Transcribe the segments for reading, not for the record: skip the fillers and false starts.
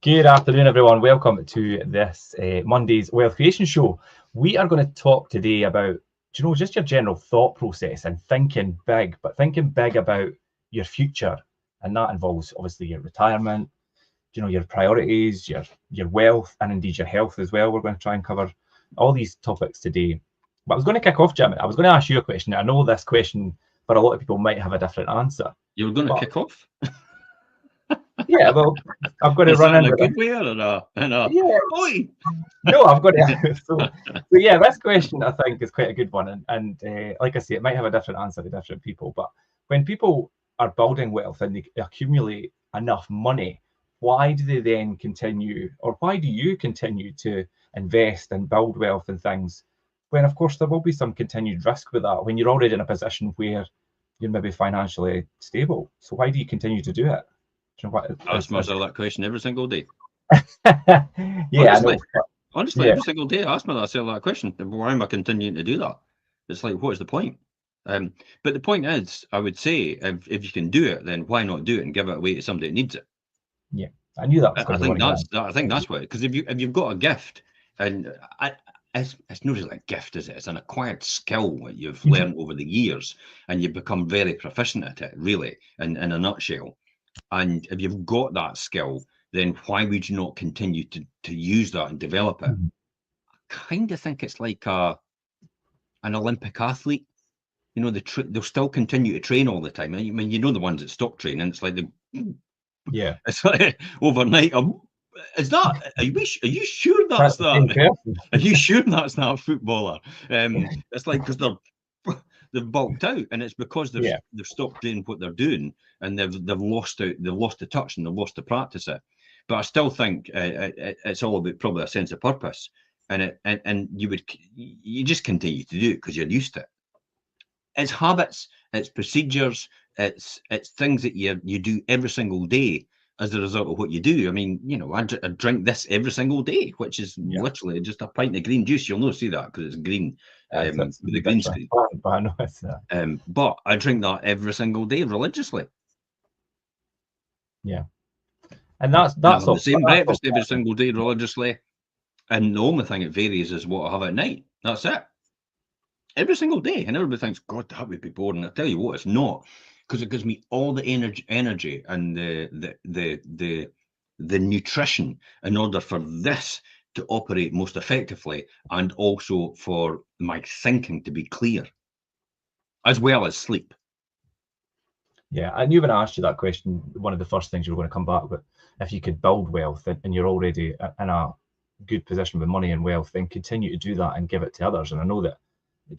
Good afternoon, everyone. Welcome to this Monday's Wealth Creation Show. We are going to talk today about, just your general thought process and thinking big, but thinking big about your future. And that involves obviously your retirement, your priorities, your wealth, and indeed your health as well. We're going to try and cover all these topics today. But I was going to kick off, Jim. I was going to ask you a question. I know this question, for a lot of people, might have a different answer. You were going to kick off? Yeah, well, I've got to run in a good way or in a yeah. Oi! No, I've got to. So yeah, this question I think is quite a good one, and like I say, it might have a different answer to different people. But when people are building wealth and they accumulate enough money, why do they then continue, or why do you continue to invest and build wealth and things, when of course there will be some continued risk with that when you're already in a position where you're maybe financially stable? So why do you continue to do it? I ask myself that question every single day. Yeah, honestly, every single day I ask myself that question. Why am I continuing to do that? It's like, what is the point? But the point is, I would say, if you can do it, then why not do it and give it away to somebody that needs it? Yeah, I knew that was I think that's why. Because if you've got a gift, and it's not really a gift, is it? It's an acquired skill that you've learned over the years, and you've become very proficient at it, really, in a nutshell. And if you've got that skill, then why would you not continue to use that and develop it? I kind of think it's like an Olympic athlete. They'll still continue to train all the time. I mean, the ones that stop training, it's like it's like overnight. Are you sure that's that? Are you sure that's that footballer? It's like because they've bulked out, and it's because they've stopped doing what they're doing, and they've lost the touch and they've lost the practice it. But I still think it's all about probably a sense of purpose, and you just continue to do it because you're used to it. It's habits, it's procedures, it's things that you do every single day as a result of what you do. I mean, I drink this every single day, which is literally just a pint of green juice. You'll not see that because it's green, with the green screen. But I drink that every single day religiously. Yeah, and that's the same breakfast every single day religiously, and the only thing it varies is what I have at night. That's it. Every single day, and everybody thinks, God, that would be boring. I tell you what, it's not, because it gives me all the energy and the nutrition in order for this to operate most effectively, and also for my thinking to be clear, as well as sleep. Yeah, I knew when I asked you that question, one of the first things you were going to come back with, if you could build wealth and you're already in a good position with money and wealth, then continue to do that and give it to others. And I know that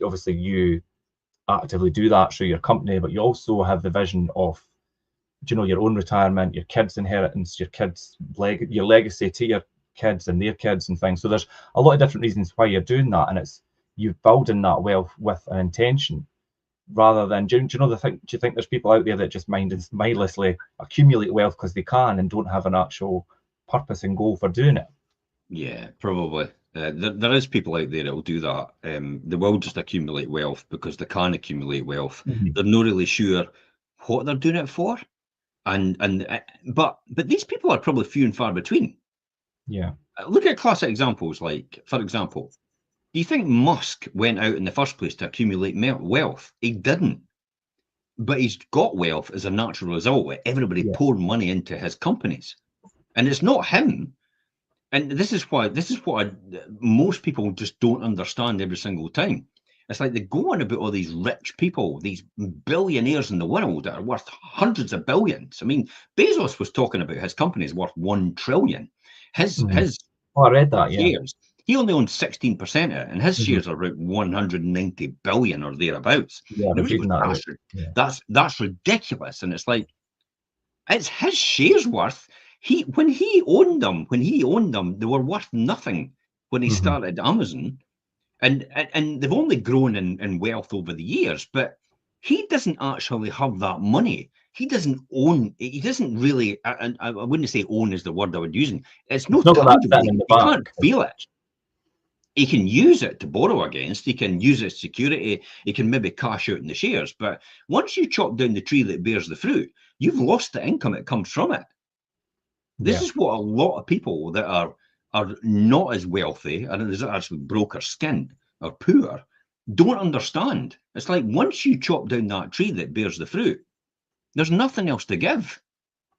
obviously you actively do that through your company, but you also have the vision of, your own retirement, your kids' inheritance, your legacy to your kids and their kids and things. So there's a lot of different reasons why you're doing that, and it's you building that wealth with an intention, rather than do you think there's people out there that just mindlessly accumulate wealth because they can and don't have an actual purpose and goal for doing it? Yeah, probably. There is people out there that will do that. They will just accumulate wealth because they can accumulate wealth. They're not really sure what they're doing it for, but these people are probably few and far between. Yeah. Look at classic examples. Like, for example, do you think Musk went out in the first place to accumulate wealth? He didn't, but he's got wealth as a natural result where everybody poured money into his companies, and it's not him. And this is what most people just don't understand every single time. It's like they go on about all these rich people, these billionaires in the world that are worth hundreds of billions. I mean, Bezos was talking about his company is worth 1 trillion. His I read that, shares, he only owns 16% of it, and his shares are about 190 billion or thereabouts. Yeah, that's ridiculous. And it's like, it's his shares worth. When he owned them, they were worth nothing when he started Amazon, and they've only grown in wealth over the years. But he doesn't actually have that money. He doesn't own. He doesn't really. I wouldn't say own is the word I would use. It's not tangible. You can't feel it. He can use it to borrow against. He can use it as security. He can maybe cash out in the shares. But once you chop down the tree that bears the fruit, you've lost the income that comes from it. This is what a lot of people that are not as wealthy, and is actually broke or skinned or poor, don't understand. It's like once you chop down that tree that bears the fruit, there's nothing else to give.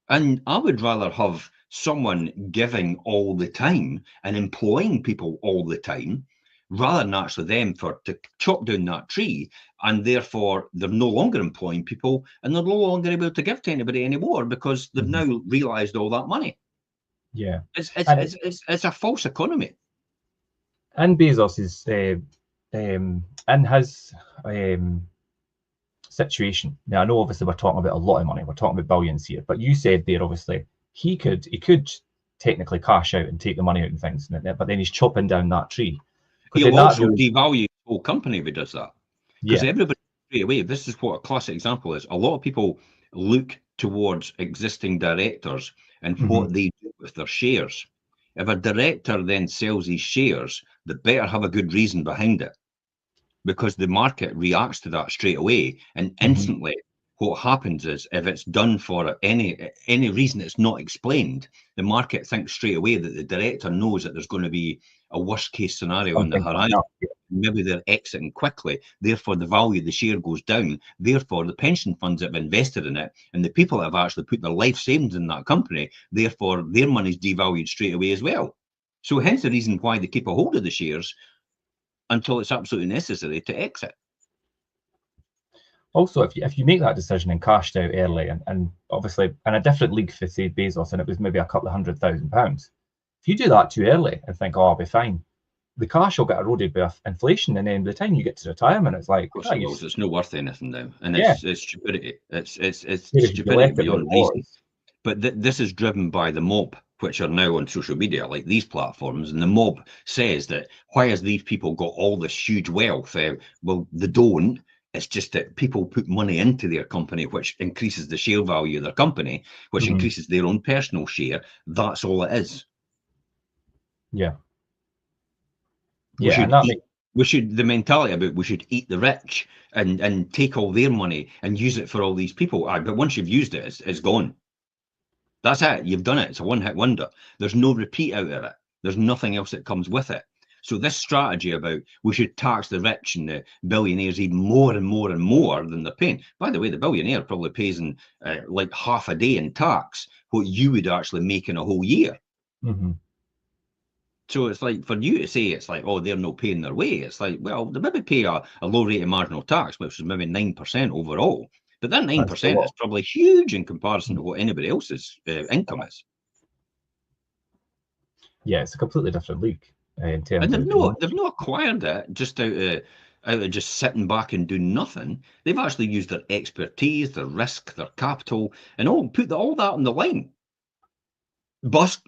And I would rather have someone giving all the time and employing people all the time, rather than actually them to chop down that tree, and therefore they're no longer employing people and they're no longer able to give to anybody anymore because they've now realised all that money. Yeah, it's a false economy. And Bezos is in his situation. Now I know obviously we're talking about a lot of money. We're talking about billions here, but you said there obviously he could technically cash out and take the money out and things, but then he's chopping down that tree. He'll also devalue the whole company if he does that. Because everybody straight away, this is what a classic example is. A lot of people look towards existing directors and what they do with their shares. If a director then sells his shares, they better have a good reason behind it, because the market reacts to that straight away, and instantly what happens is, if it's done for any reason that's not explained, the market thinks straight away that the director knows that there's going to be a worst case scenario on the horizon. Maybe they're exiting quickly, therefore the value of the share goes down, therefore the pension funds that have invested in it and the people that have actually put their life savings in that company, therefore their money's devalued straight away as well. So hence the reason why they keep a hold of the shares until it's absolutely necessary to exit. Also, if you make that decision and cashed out early, and obviously in a different league for, say, Bezos, and it was maybe a couple of £100,000, if you do that too early and think, oh, I'll be fine, the cash will get eroded by inflation, and then by the time you get to retirement, it's like, it's not worth anything now, and it's stupidity. It's stupidity beyond reason. But this is driven by the mob, which are now on social media, like these platforms, and the mob says that why has these people got all this huge wealth? Well, they don't. It's just that people put money into their company, which increases the share value of their company, which increases their own personal share. That's all it is. Yeah. We should the mentality about we should eat the rich and take all their money and use it for all these people. But once you've used it, it's gone. That's it. You've done it. It's a one-hit wonder. There's no repeat out of it. There's nothing else that comes with it. So this strategy about we should tax the rich and the billionaires even more and more and more than they're paying. By the way, the billionaire probably pays in like half a day in tax what you would actually make in a whole year. So it's like, for you to say it's like, oh, they're not paying their way. It's like, well, they maybe pay a low rate of marginal tax, which is maybe 9% overall. But that 9% is probably huge in comparison to what anybody else's income is. Yeah, it's a completely different league in terms of. And they've not acquired it just out of just sitting back and doing nothing. They've actually used their expertise, their risk, their capital, and put all that on the line. Musk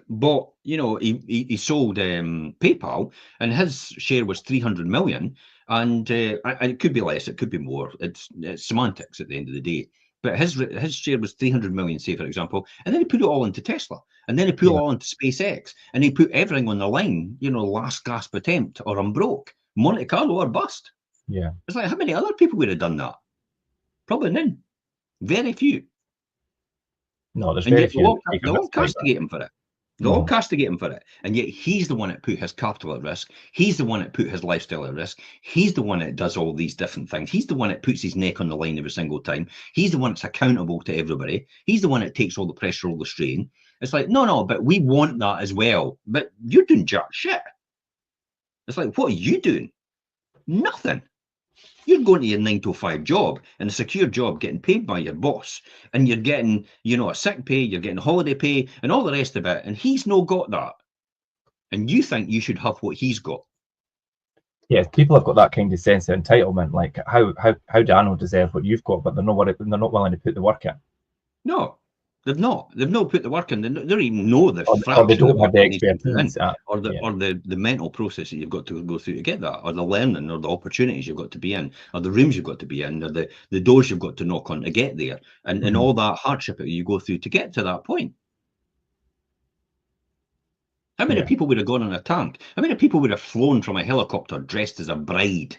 bought, he sold PayPal, and his share was 300 million, and it could be less, it could be more. It's semantics at the end of the day. But his share was 300 million, say, for example, and then he put it all into Tesla, and then he put it all into SpaceX, and he put everything on the line, last gasp attempt, or I'm broke, Monte Carlo or bust. Yeah. It's like, how many other people would have done that? Probably none. Very few. No, there's very few. They all castigate him for it. They all castigate him for it. And yet he's the one that put his capital at risk. He's the one that put his lifestyle at risk. He's the one that does all these different things. He's the one that puts his neck on the line every single time. He's the one that's accountable to everybody. He's the one that takes all the pressure, all the strain. It's like, no, but we want that as well. But you're doing jack shit. It's like, what are you doing? Nothing. You're going to your 9-to-5 job, and a secure job, getting paid by your boss, and you're getting, a sick pay, you're getting holiday pay, and all the rest of it, and he's not got that. And you think you should have what he's got. Yeah, people have got that kind of sense of entitlement, like how do I not deserve what you've got, but they're not willing to put the work in. No, they've not. They've not put the work in. They don't even know the or they don't have the expertise, or the mental process that you've got to go through to get that, or the learning, or the opportunities you've got to be in, or the rooms you've got to be in, or the doors you've got to knock on to get there, and all that hardship that you go through to get to that point. How many people would have gone on a tank? How many people would have flown from a helicopter dressed as a bride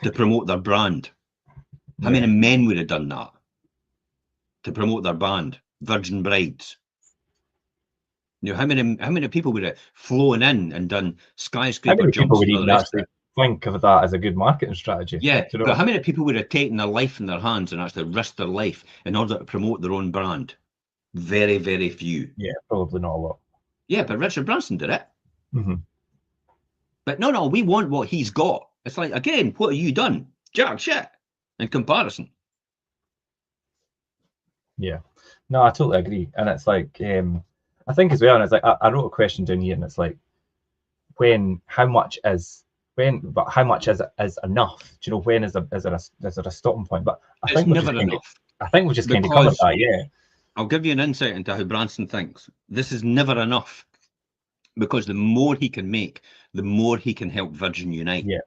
to promote their brand? How many men would have done that to promote their band? virgin brides. You know, how many people would have flown in and done How skyscraper many people jumps would and all even the rest of actually it? think of that as a good marketing strategy? Yeah, Do you know? but how many people would have taken their life in their hands and actually risked their life in order to promote their own brand? Very, very few. Yeah, probably not a lot. Yeah, but Richard Branson did it. Mm-hmm. But no, we want what he's got. It's like, again, what have you done? Jack shit in comparison. Yeah, no, I totally agree. And it's like, I think as well, and it's like, I wrote a question down here, and it's like, how much is enough? Do you know, when is there a stopping point? But I It's think we've never just kind of, enough. I think we've just kind of covered Because that. Yeah. I'll give you an insight into how Branson thinks. This is never enough. Because the more he can make, the more he can help Virgin Unite. Yeah.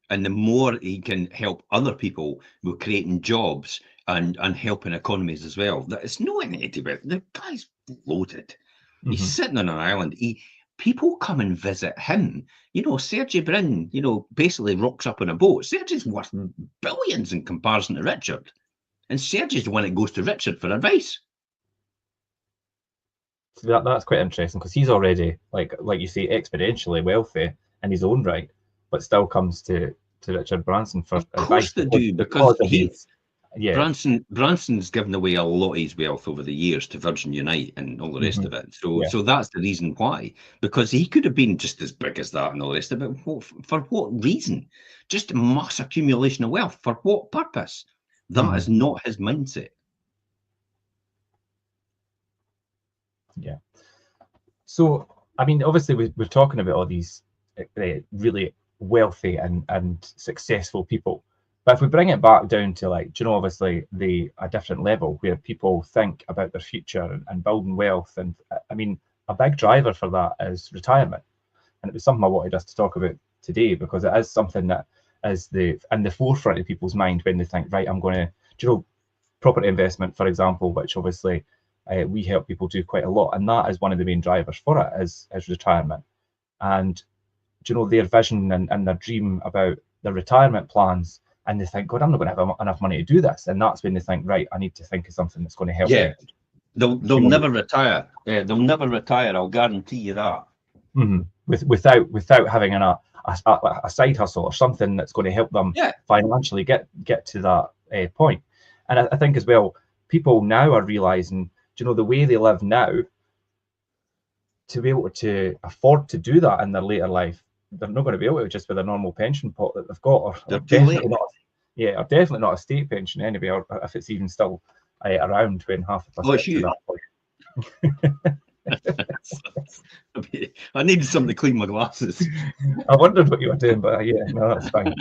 And the more he can help other people with creating jobs and helping economies as well. It's no negative. The guy's loaded. He's Mm-hmm. sitting on an island. People come and visit him. You know, Sergey Brin, you know, basically rocks up on a boat. Sergey's worth billions in comparison to Richard. And Sergey's the one that goes to Richard for advice. So that's quite interesting, because he's already, like you say, exponentially wealthy in his own right, but still comes to Richard Branson for Of advice course they do, because because of his, yeah. Branson's given away a lot of his wealth over the years to Virgin Unite and all the rest of it. So Yeah. so that's the reason why. Because he could have been just as big as that and all the rest of it. For what reason? Just mass accumulation of wealth. For what purpose? That is not his mindset. Yeah. So, I mean, obviously, we're talking about all these really wealthy and successful people. But if we bring it back down to, like, do you know, obviously, a different level where people think about their future and building wealth. And I mean, a big driver for that is retirement. And it was something I wanted us to talk about today, because it is something that is in the forefront of people's mind when they think, right, I'm going to, do you know, property investment, for example, which obviously we help people do quite a lot, and that is one of the main drivers for it is retirement. And do you know, their vision and their dream about their retirement plans, and they think, God, I'm not going to have enough money to do this, and that's when they think, right, I need to think of something that's going to help me. They'll never retire. They'll never retire. I'll guarantee you that. Without having a side hustle or something that's going to help them financially get to that point. And I think as well, people now are realizing, you know, the way they live now, to be able to afford to do that in their later life, they're not going to be able to just with a normal pension pot that they've got, or definitely not. Yeah, or definitely not a state pension anyway, or if it's even still around when half of us get to that point. I needed something to clean my glasses. I wondered what you were doing, but yeah, no, that's fine.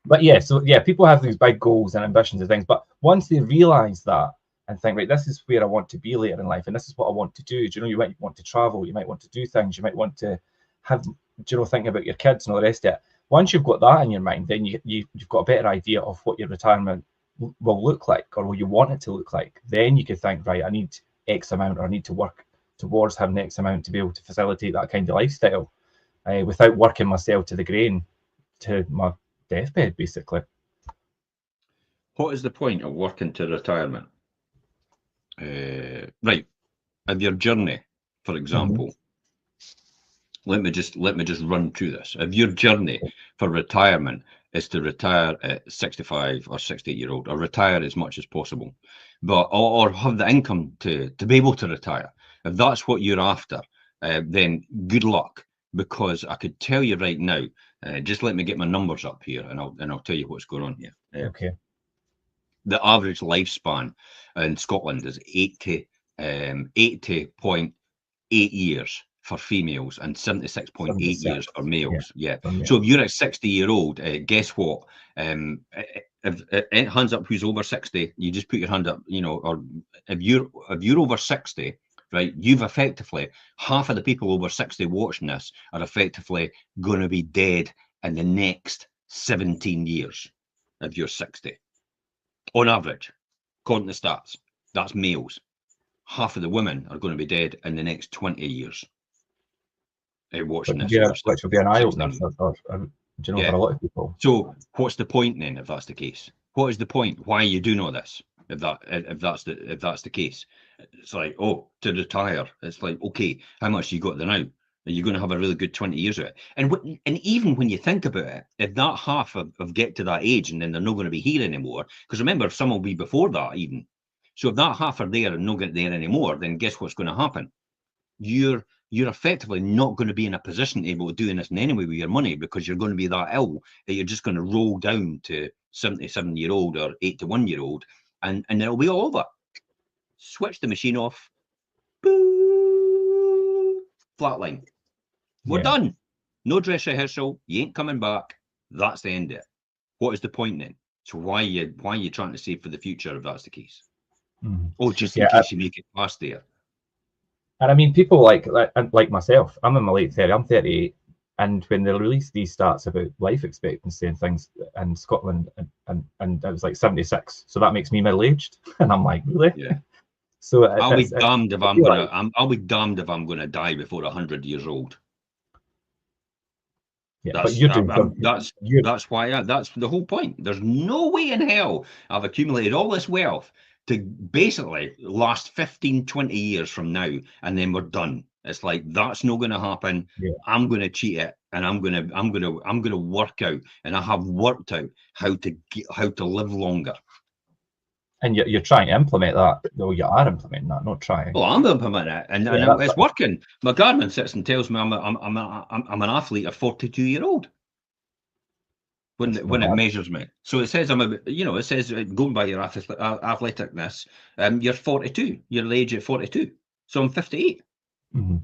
But yeah, so yeah, people have these big goals and ambitions and things, but once they realize that and think, right, this is where I want to be later in life, and this is what I want to do. Do you know, you might want to travel, you might want to do things, you might want to have, do you know, think about your kids and all the rest of it. Once you've got that in your mind, then you've got a better idea of what your retirement will look like, or what you want it to look like. Then you could think, right, I need X amount, or I need to work towards having X amount to be able to facilitate that kind of lifestyle, without working myself to the grain to my deathbed, basically. What is the point of working to retirement? Right, of your journey, for example. Let me just run through this. If your journey for retirement is to retire at 65 or 68-year-old, or retire as much as possible, but or have the income to be able to retire, if that's what you're after, then good luck, because I could tell you right now. Just let me get my numbers up here, and I'll tell you what's going on here. Okay. The average lifespan in Scotland is 80.8 years for females and 76.8 years for males. Yeah. So if you're a 60-year-old, guess what? If hands up who's over 60, you just put your hand up, you know, or if you're over 60, right, you've effectively, half of the people over 60 watching this are effectively going to be dead in the next 17 years if you're 60. On average, according to stats, that's males. Half of the women are going to be dead in the next 20 years. Watching this, which will be an eye opener for a lot of people. So, what's the point then, if that's the case? What is the point? Why are you doing all this? if that's the case. It's like, oh, to retire, it's like, okay, how much you got there now? Are you going to have a really good 20 years of it? And even when you think about it, if that half of get to that age and then they're not going to be here anymore, because remember, some will be before that even. So if that half are there and not get there anymore, then guess what's going to happen? You're effectively not going to be in a position to be able to do anything anyway with your money, because you're going to be that ill that you're just going to roll down to 77-year-old or 81-year-old, and it'll be all over. Switch the machine off. Boo! Flatline. We're done. No dress rehearsal. You ain't coming back. That's the end of it. What is the point then? So why are you trying to save for the future if that's the case? Oh, just in case you make it past there. And I mean, people like myself, I'm in my late 30s, I'm 38, and when they released these stats about life expectancy and things in Scotland, and it was like 76, so that makes me middle-aged, and I'm like, really? Yeah. So I'll be damned if I'm gonna die before 100 years old. Yeah, that's, but you're doing that's why that's the whole point. There's no way in hell I've accumulated all this wealth to basically last 15, 20 years from now, and then we're done. It's like, that's not going to happen. Yeah. I'm going to cheat it, and I'm going to work out, and I have worked out how to live longer. And you're trying to implement that. Well, you are implementing that, not trying. Well, I'm implementing it, and it's working. My gardener sits and tells me I'm an athlete at 42-year-old. When it measures me, so it says it says going by your athleticness, you're 42. You're the age at 42, so I'm 58, and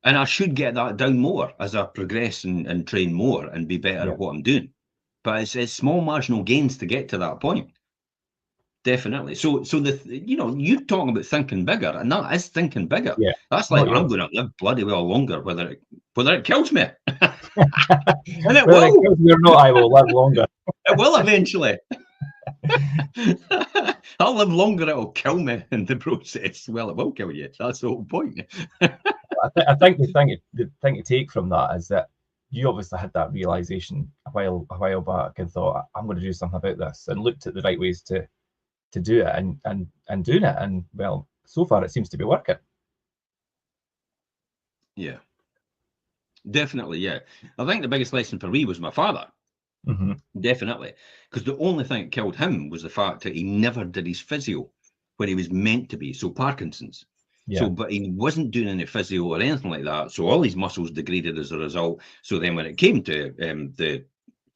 I should get that down more as I progress and train more and be better at what I'm doing. But it's small marginal gains to get to that point. Definitely. So you're talking about thinking bigger, and that is thinking bigger. Yeah. That's like, I'm going to live bloody well longer, whether it kills me. And it will. It kills me or not, I will live longer. It will eventually. I'll live longer, it'll kill me in the process. Well, it will kill you. That's the whole point. I think the thing to take from that is that you obviously had that realization a while back and thought, I'm going to do something about this, and looked at the right ways to do it and doing it, and well, so far it seems to be working. Yeah, definitely. Yeah, I think the biggest lesson for me was my father. Definitely, because the only thing that killed him was the fact that he never did his physio when he was meant to be. So Parkinson's. So, but he wasn't doing any physio or anything like that. So all his muscles degraded as a result. So then when it came to the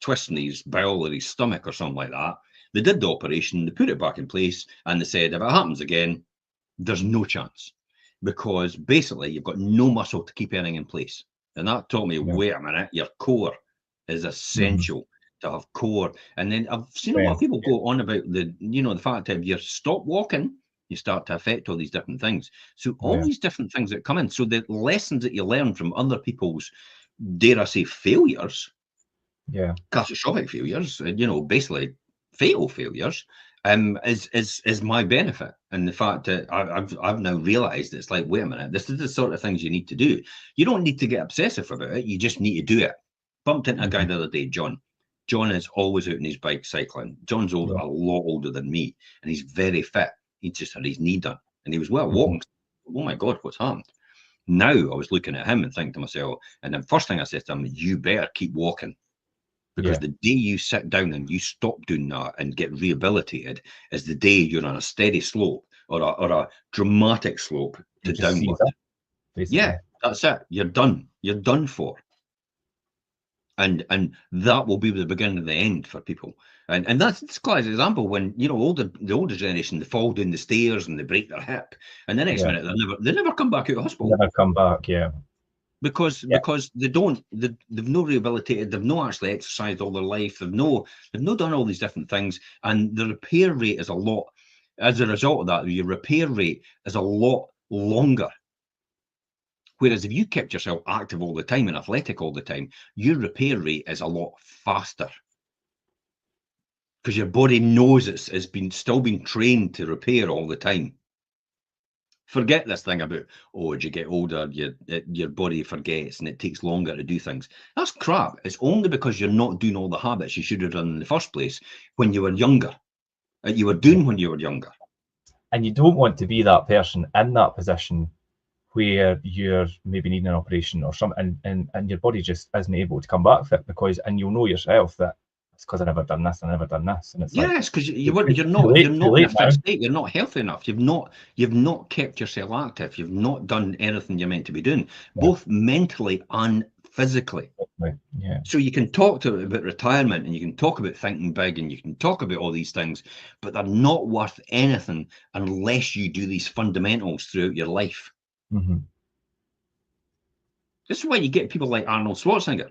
twist in his bowel or his stomach or something like that, they did the operation, they put it back in place, and they said, if it happens again, there's no chance, because basically you've got no muscle to keep anything in place. And that taught me, wait a minute, your core is essential to have core. And then I've seen a lot of people go on about the fact that if you stop walking, you start to affect all these different things. So all these different things that come in. So the lessons that you learn from other people's, dare I say, failures, catastrophic failures, basically fatal failures, is my benefit. And the fact that I've now realized, it's like, wait a minute, this is the sort of things you need to do. You don't need to get obsessive about it, you just need to do it. Bumped into a guy the other day, John is always out on his bike cycling. John's a lot older than me, and he's very fit. He just had his knee done, and he was well walking. Oh my God, what's happened? Now I was looking at him and thinking to myself, and the first thing I said to him, you better keep walking. Because the day you sit down and you stop doing that and get rehabilitated is the day you're on a steady slope or a dramatic slope to downward. Yeah, that's it. You're done. You're done for. And that will be the beginning of the end for people. And that's quite an example when, the older generation, they fall down the stairs and they break their hip, and the next minute they never come back out of hospital. Never come back, Because they've no rehabilitated, they've no actually exercised all their life, they've no done all these different things, and the repair rate is a lot. As a result of that, your repair rate is a lot longer. Whereas if you kept yourself active all the time and athletic all the time, your repair rate is a lot faster. Because your body knows it's still been trained to repair all the time. Forget this thing about, as you get older, your body forgets and it takes longer to do things. That's crap. It's only because you're not doing all the habits you should have done in the first place when you were younger. You were doing when you were younger. And you don't want to be that person in that position where you're maybe needing an operation or something, and your body just isn't able to come back fit, because, and you'll know yourself that it's because I never done this, I never done this, and it's like, Yes, because too you're late, too not in a late fit now. state. You're not healthy enough. You've not kept yourself active. You've not done anything you're meant to be doing, both mentally and physically. Yeah. So you can talk about retirement, and you can talk about thinking big, and you can talk about all these things, but they're not worth anything unless you do these fundamentals throughout your life. Mm-hmm. This is why you get people like Arnold Schwarzenegger,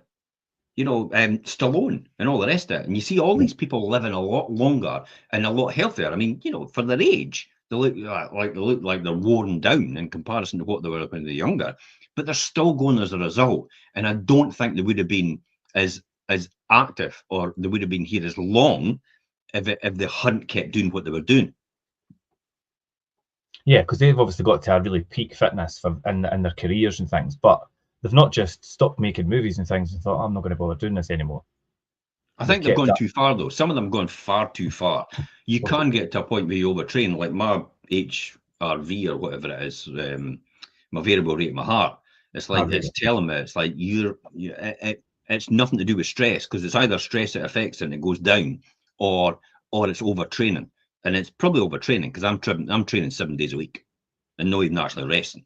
Stallone, and all the rest of it. And you see all these people living a lot longer and a lot healthier. I mean, for their age, they look like they're worn down in comparison to what they were when they were younger, but they're still going as a result. And I don't think they would have been as active, or they would have been here as long if they hadn't kept doing what they were doing. Yeah, because they've obviously got to a really peak fitness in their careers and things, but they've not just stopped making movies and things and thought, I'm not going to bother doing this anymore. I think they've gone too far, though. Some of them have gone far too far. You can get to a point where you overtrain, like my HRV or whatever it is, my variable rate of my heart. It's like it's telling me, it's like it's nothing to do with stress, because it's either stress that affects it and it goes down, or it's overtraining, and it's probably overtraining, because I'm training 7 days a week and not even actually resting.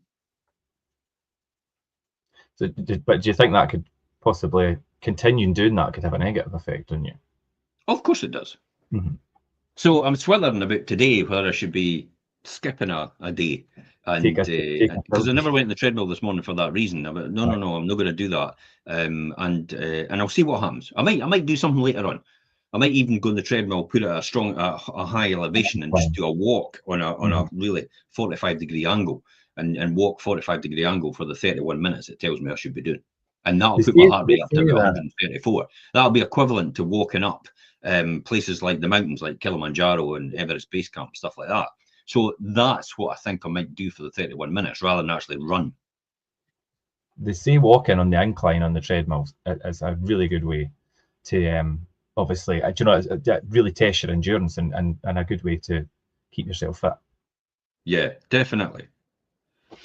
So, but do you think that could possibly continuing doing that could have a negative effect on you? Of course it does. Mm-hmm. So I'm swillering about today whether I should be skipping a day, and because I never went on the treadmill this morning for that reason. I went, no, I'm not going to do that, and I'll see what happens. I might do something later on. I might even go on the treadmill, put it at a high elevation, and just do a walk on a really 45-degree angle, and walk 45-degree angle for the 31 minutes it tells me I should be doing. And that'll put my heart rate up to 134. That'll be equivalent to walking up places like the mountains, like Kilimanjaro and Everest Base Camp, stuff like that. So that's what I think I might do for the 31 minutes, rather than actually run. They say walking on the incline on the treadmill is a really good way to obviously, it really tests your endurance and a good way to keep yourself fit. Yeah, definitely.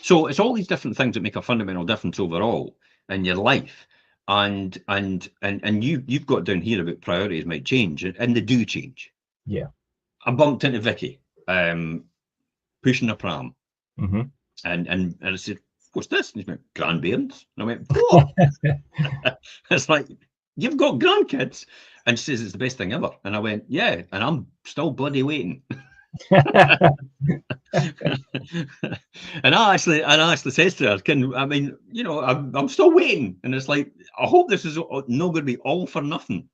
So it's all these different things that make a fundamental difference overall in your life. And you've got down here about priorities might change, and they do change. Yeah. I bumped into Vicky pushing a pram. Mm-hmm. And I said, what's this? And he went, grandparents. And I went, what? It's like, you've got grandkids? And she says, it's the best thing ever. And I went, yeah, and I'm still bloody waiting. And I actually says to her, I'm still waiting. And it's like, I hope this is not going to be all for nothing.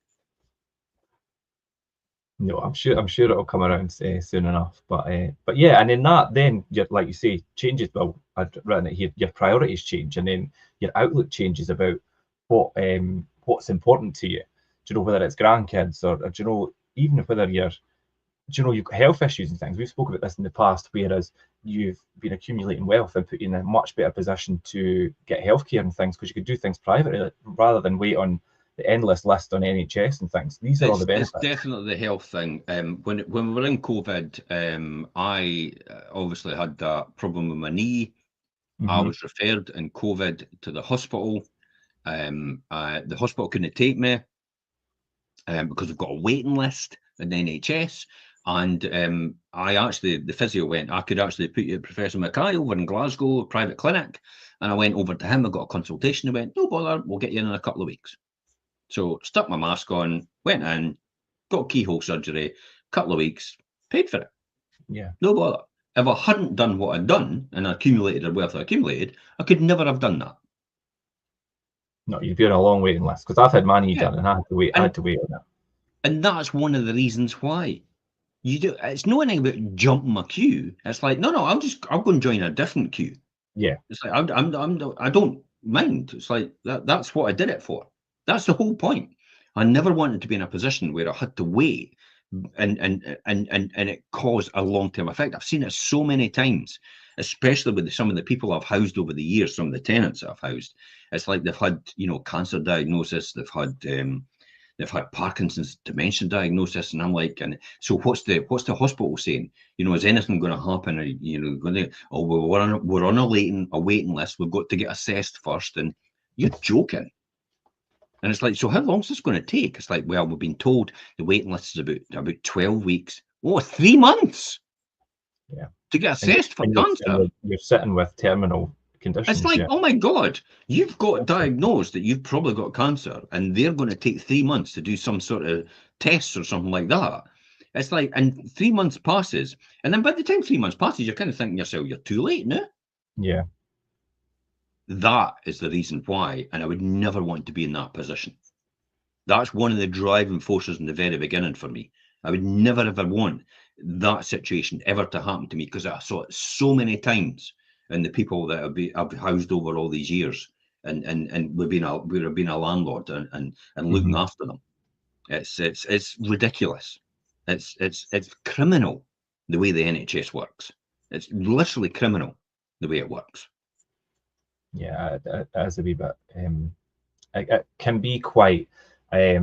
No, I'm sure it'll come around soon enough. But yeah, and then like you say, changes. Well, I'd written it here. Your priorities change, and then your outlook changes about what's important to you. Do you know, whether it's grandkids or do you know, even whether you've got health issues and things. We've spoken about this in the past, whereas you've been accumulating wealth and put you in a much better position to get healthcare and things, because you could do things privately rather than wait on the endless list on NHS and things. These are all the benefits. It's definitely the health thing. When we were in COVID, I obviously had that problem with my knee. Mm-hmm. I was referred in COVID to the hospital. The hospital couldn't take me because we've got a waiting list in the NHS. And the physio went, I could actually put you at Professor Mackay over in Glasgow, a private clinic. And I went over to him, I got a consultation, I went, no bother, we'll get you in a couple of weeks. So stuck my mask on, went in, got keyhole surgery, couple of weeks, paid for it. Yeah. No bother. If I hadn't done what I'd done and accumulated the wealth I accumulated, I could never have done that. No, you'd be on a long waiting list, because I've had my knee done and I had to wait on that. And that's one of the reasons why. It's not anything about jumping a queue. It's like, no, I'll go and join a different queue. Yeah. It's like I don't mind. It's like that's what I did it for. That's the whole point. I never wanted to be in a position where I had to wait and it caused a long-term effect. I've seen it so many times, especially with some of the people I've housed over the years, some of the tenants I've housed. It's like they've had, cancer diagnosis, they've had they've had Parkinson's dementia diagnosis, and I'm like, and so what's the hospital saying? You know, is anything going to happen? Or, you know, going to, oh, well, we're on a waiting list. We've got to get assessed first, and you're joking. And it's like, so how long is this going to take? It's like, well, we've been told the waiting list is about 12 weeks. Oh, 3 months. Yeah. To get assessed for cancer. You're sitting with terminal conditions. It's like, oh my God, you've got diagnosed that you've probably got cancer, and they're going to take 3 months to do some sort of tests or something like that. It's like, and 3 months passes, and then by the time 3 months passes, you're kind of thinking to yourself, you're too late now. Yeah. That is the reason why, and I would never want to be in that position. That's one of the driving forces in the very beginning for me. I would never ever want that situation ever to happen to me, because I saw it so many times in the people that I've housed over all these years, and we've been a landlord and looking after them. It's ridiculous. It's criminal the way the NHS works. It's literally criminal the way it works. Yeah, it is a wee bit. It can be quite a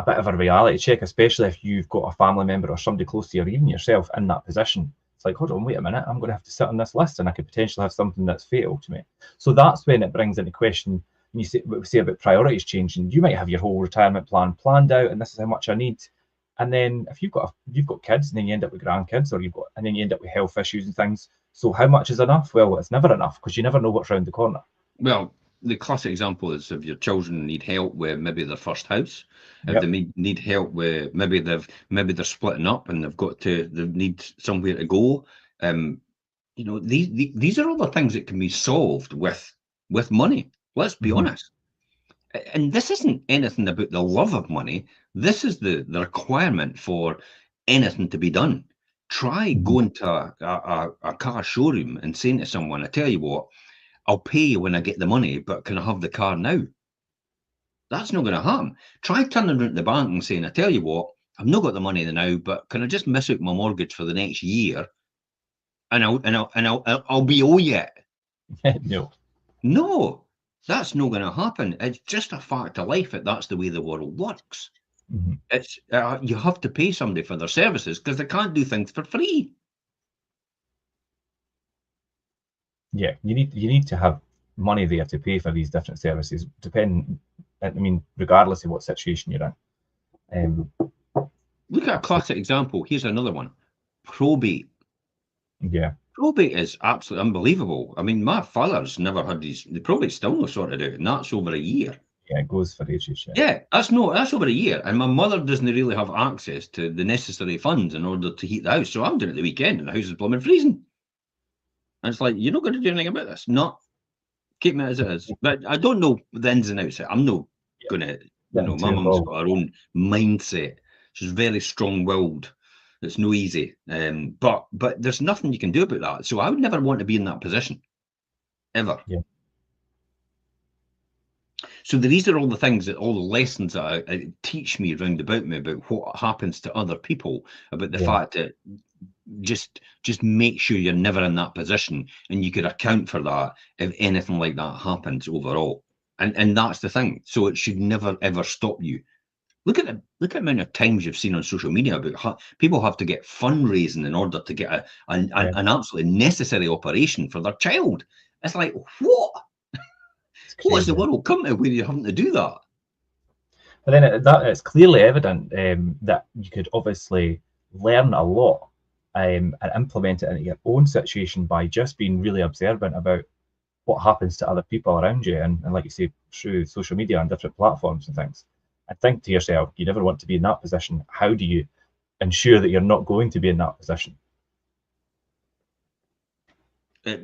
bit of a reality check, especially if you've got a family member or somebody close to you, or even yourself, in that position. It's like, hold on, wait a minute, I'm going to have to sit on this list, and I could potentially have something that's fatal to me. So that's when it brings into question, when you say, what we say about priorities changing. You might have your whole retirement plan planned out, and this is how much I need. And then if you've got kids, and then you end up with grandkids, and then you end up with health issues and things. So how much is enough? Well, it's never enough, because you never know what's around the corner. Well, the classic example is if your children need help with maybe their first house, if Yep. they need help with maybe they're splitting up and they need somewhere to go. You know, these are all the things that can be solved with money. Let's be honest. And this isn't anything about the love of money. This is the requirement for anything to be done. Try going to a car showroom and saying to someone, I tell you what, I'll pay you when I get the money, but can I have the car now? That's not going to happen. Try turning around to the bank and saying, I tell you what, I've not got the money now, but can I just miss out my mortgage for the next year, and I'll be owe you it? No, that's not going to happen. It's just a fact of life that that's the way the world works. It's you have to pay somebody for their services, because they can't do things for free. Yeah, you need to have money there to pay for these different services. Regardless of what situation you're in. Look at a classic example. Here's another one: probate. Yeah. Probate is absolutely unbelievable. I mean, my father's never had the probate's still not sorted out, and that's over a year. Yeah, it goes for ages. Yeah, that's over a year, and my mother doesn't really have access to the necessary funds in order to heat the house. So I'm doing it the weekend, and the house is blooming freezing. And it's like, you're not going to do anything about this. Not keep it as it is. But I don't know the ins and outs. I'm not going to. You know, my mum's got her own mindset. She's very strong-willed. It's no easy. But there's nothing you can do about that. So I would never want to be in that position, ever. Yeah. So these are all the things, that all the lessons that teach me around about me about what happens to other people, about the fact that just make sure you're never in that position, and you could account for that if anything like that happens overall. And that's the thing. So it should never ever stop you. Look at the amount of times you've seen on social media about how people have to get fundraising in order to get an absolutely necessary operation for their child. It's like, what? What is the world come to where you're having to do that? But then it's clearly evident that you could obviously learn a lot and implement it into your own situation by just being really observant about what happens to other people around you, and like you say, through social media and different platforms and things. And think to yourself, you never want to be in that position. How do you ensure that you're not going to be in that position?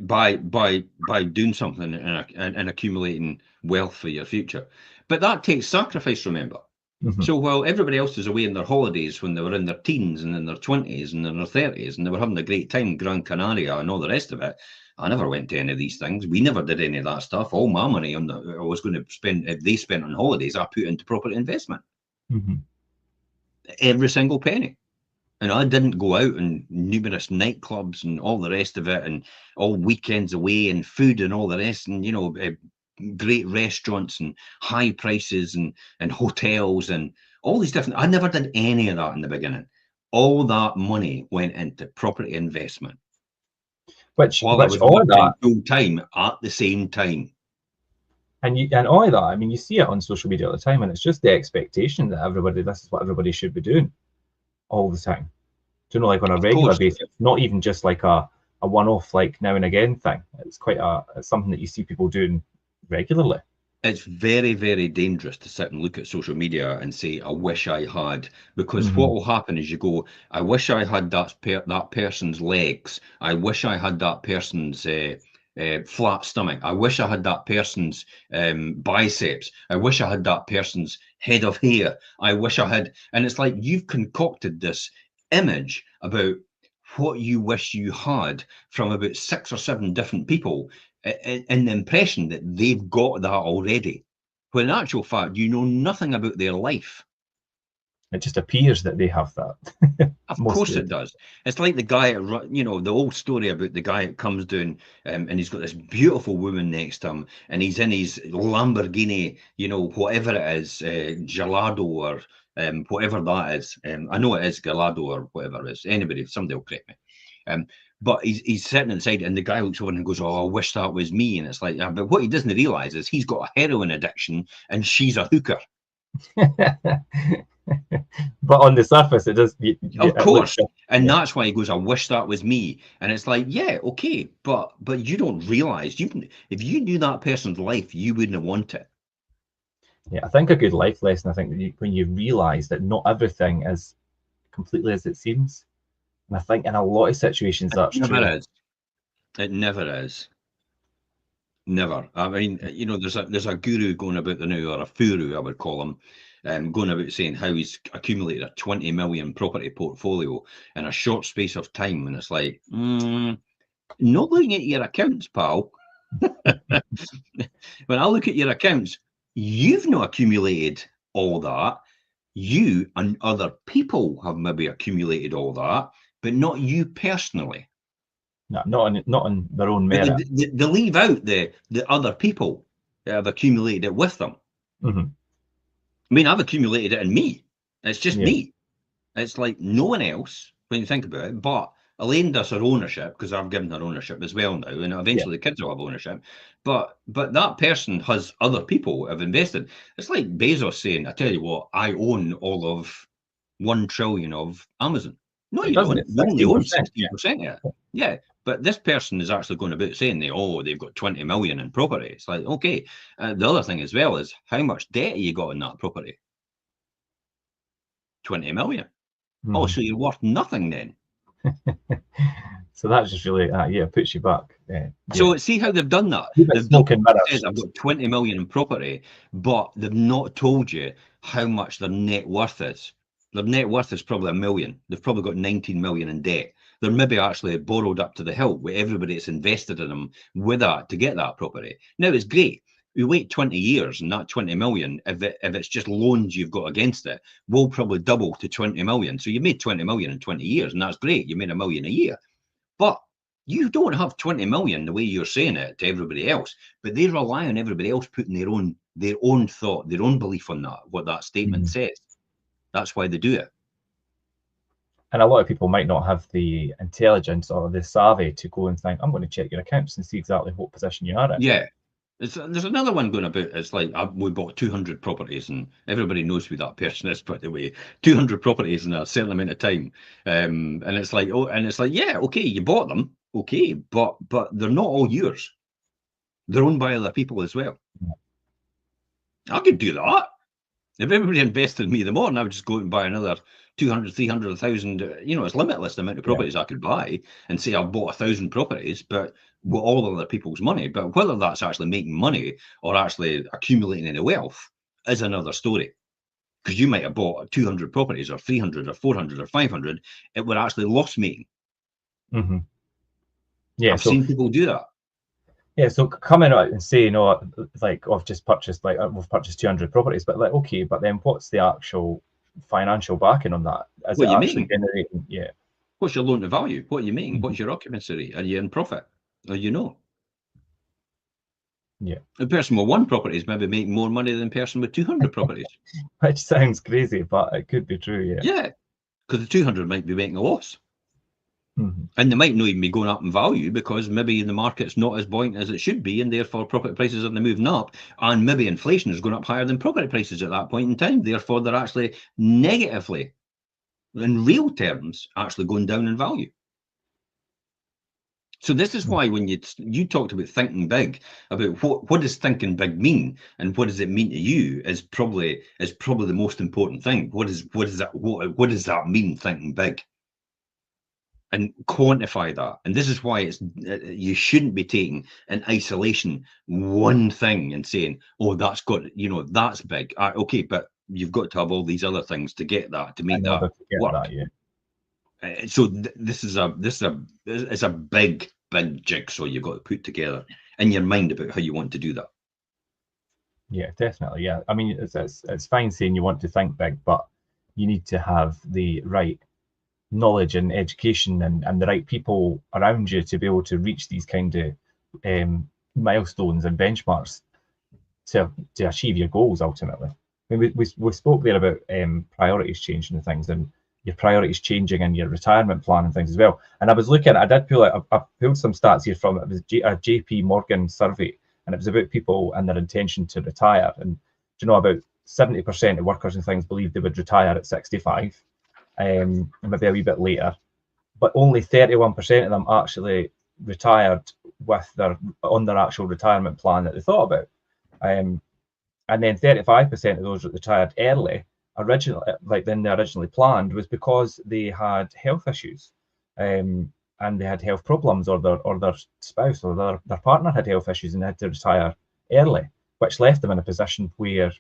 By doing something and accumulating wealth for your future. But that takes sacrifice, remember. So while everybody else is away on their holidays when they were in their teens and in their 20s and in their 30s, and they were having a great time, Gran Canaria and all the rest of it, I never went to any of these things. We never did any of that stuff. All my money I was going to spend, if they spent on holidays, I put into property investment. Every single penny. And I didn't go out in numerous nightclubs and all the rest of it, and all weekends away and food and all the rest, and, you know, great restaurants and high prices and hotels and all these different. I never did any of that in the beginning. All that money went into property investment Which while I was all of that, working full time at the same time. and all of that, I mean, you see it on social media all the time, and it's just the expectation that this is what everybody should be doing all the time. Do you know, like on a Of regular course, basis, not even just like a one-off, like now and again thing. It's it's something that you see people doing regularly. it's very, very dangerous to sit and look at social media and say, I wish I had, because Mm-hmm. what will happen is you go, I wish I had that person's legs. I wish I had that person's flat stomach. I wish I had that person's biceps. I wish I had that person's head of hair. I wish I had, and it's like you've concocted this image about what you wish you had from about 6 or 7 different people in the impression that they've got that already, when in actual fact you know nothing about their life. It just appears that they have that. Of course it does. It's like the guy, you know, the old story about the guy that comes down and he's got this beautiful woman next to him and he's in his Lamborghini, you know, whatever it is, Gelado or whatever that is. I know it is Gelado or whatever it is. Anybody, somebody will correct me. But he's sitting inside and the guy looks over and goes, oh, I wish that was me. And it's like, but what he doesn't realize is he's got a heroin addiction and she's a hooker. But on the surface, it does. Of course. And yeah. that's why he goes, I wish that was me. And it's like, yeah, okay. But you don't realize if you knew that person's life, you wouldn't want it. Yeah, I think a good life lesson, I think when you realize that not everything is completely as it seems. And I think in a lot of situations that's It never true. is. It never is. Never. I mean, you know, there's a guru going about the now, or a furu, I would call him, going about saying how he's accumulated a 20 million property portfolio in a short space of time. And it's like, not looking at your accounts, pal. When I look at your accounts, you've not accumulated all that. You and other people have maybe accumulated all that, but not you personally. No, not on their own But merit. they leave out the other people that have accumulated it with them. Mm-hmm. I mean, I've accumulated it in me. It's just Yeah. me. It's like no one else when you think about it. But Elaine does her ownership because I've given her ownership as well now, and eventually the kids will have ownership. But that person has other people have invested. It's like Bezos saying, "I tell you what, I own all of 1 trillion of Amazon." No, It you doesn't. don't. It's You only own 16%. 16% of it. Yeah. But this person is actually going about saying they've got 20 million in property. It's like, okay. The other thing as well is how much debt you got in that property? 20 million. Mm-hmm. Oh, so you're worth nothing then. So that's just really, puts you back. Yeah. So see how they've done that. They've said I've got 20 million in property, but they've not told you how much their net worth is. Their net worth is probably 1 million. They've probably got 19 million in debt. They're maybe actually borrowed up to the hilt with everybody that's invested in them with that to get that property. Now it's great. You wait 20 years and that 20 million, if it's just loans you've got against it, will probably double to 20 million. So you made 20 million in 20 years, and that's great. You made $1 million a year. But you don't have 20 million the way you're saying it to everybody else, but they rely on everybody else putting their own thought, their own belief on that, what that statement says. That's why they do it. And a lot of people might not have the intelligence or the savvy to go and think, I'm going to check your accounts and see exactly what position you are in. Yeah. There's another one going about. It's like we bought 200 properties, and everybody knows who that person is, by the way. 200 properties in a certain amount of time, and it's like, yeah, okay, you bought them, okay, but they're not all yours. They're owned by other people as well. I could do that. If everybody invested in me the morning, I would just go out and buy another 200, 300, 1,000. You know, it's limitless the amount of properties I could buy and say I've bought 1,000 properties, but with all other people's money. But whether that's actually making money or actually accumulating any wealth is another story. Because you might have bought 200 properties or 300 or 400 or 500. It would actually loss making. Mm-hmm. Yeah, I've seen people do that. Yeah, so coming out and saying, "Oh, like we've purchased 200 properties," but like, okay, but then what's the actual financial backing on that? Is what it you actually making? generating? Yeah. What's your loan to value? What are you making? Mm-hmm. What's your occupancy rate? Are you in profit? Or you know? Yeah. The person with 1 property is maybe making more money than the person with 200 properties. Which sounds crazy, but it could be true. Yeah. Yeah, because the 200 might be making a loss. Mm-hmm. And they might not even be going up in value because maybe the market's not as buoyant as it should be, and therefore property prices aren't moving up, and maybe inflation is going up higher than property prices at that point in time. Therefore, they're actually negatively, in real terms, actually going down in value. So this is why when you talked about thinking big, about what does thinking big mean, and what does it mean to you, is probably the most important thing. What does that mean, thinking big? And quantify that. And this is why it's you shouldn't be taking in isolation one thing and saying, "Oh, that's got that's big." Okay, but you've got to have all these other things to get that, to make In that order to get work. that, yeah. So this is a big jigsaw you've got to put together in your mind about how you want to do that. Yeah, definitely. Yeah, I mean, it's fine saying you want to think big, but you need to have the right knowledge and education and the right people around you to be able to reach these kind of milestones and benchmarks to achieve your goals ultimately. I mean, we spoke there about priorities changing and things, and your priorities changing and your retirement plan and things as well. And I was looking, I did pull out, I pulled some stats here from it. It was a JP Morgan survey, and it was about people and their intention to retire. And do you know, about 70% of workers and things believe they would retire at 65, and maybe a wee bit later. But only 31% of them actually retired with on their actual retirement plan that they thought about. And then 35% of those that retired early, like than they originally planned, was because they had health issues, and they had health problems, or their spouse or their partner had health issues and they had to retire early, which left them in a position where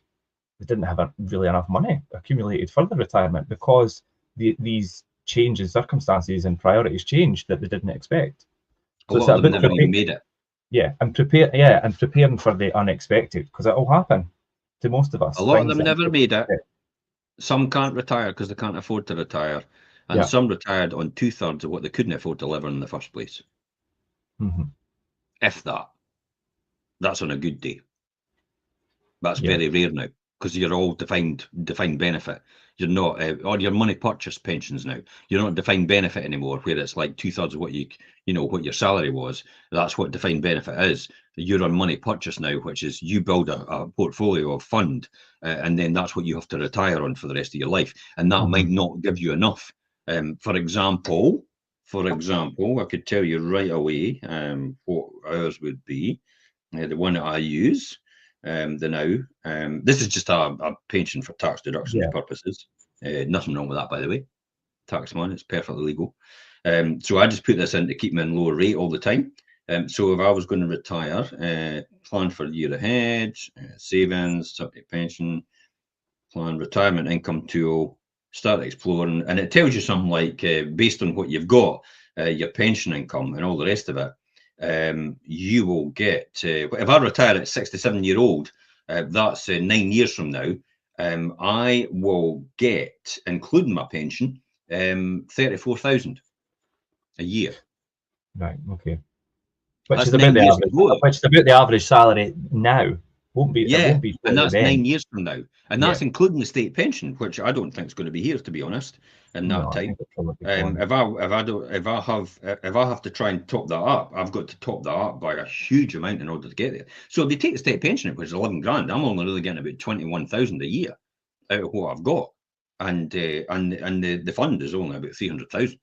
they didn't have really enough money accumulated for the retirement because these changes, circumstances, and priorities changed that they didn't expect. A So it's lot of them about never even made it. yeah, and preparing for the unexpected, because it will happen to most of us. A lot of them that never made it. Some can't retire because they can't afford to retire, and Yeah. some retired on 2/3 of what they couldn't afford to live on in the first place. Mm-hmm. If that. That's on a good day. That's Yeah. very rare now, because you're all defined benefit. You're not, or your money purchase pensions now. You're not defined benefit anymore, where it's like 2/3 of what what your salary was. That's what defined benefit is. You're on money purchase now, which is you build a portfolio of fund, and then that's what you have to retire on for the rest of your life. And that might not give you enough. For example, I could tell you right away what ours would be. The one that I use. This is just a pension for tax deductions purposes. Nothing wrong with that, by the way. Taxman, it's perfectly legal. So I just put this in to keep me in lower rate all the time. So if I was going to retire, plan for the year ahead, savings, subject pension, plan retirement income tool, start exploring, and it tells you something like based on what you've got, your pension income and all the rest of it. You will get, if I retire at 67-year-old, that's 9 years from now, I will get, including my pension, 34,000 a year. Right. Okay. Which That's is about 9 the years average. ago. Which is about the average salary now. It won't be and that's then. 9 years from now, and that's including the state pension, which I don't think is going to be here, to be honest, in that time. If I have to try and top that up, I've got to top that up by a huge amount in order to get there. So if you take the state pension, which is 11 grand, I'm only really getting about 21,000 a year out of what I've got, and the fund is only about 300,000.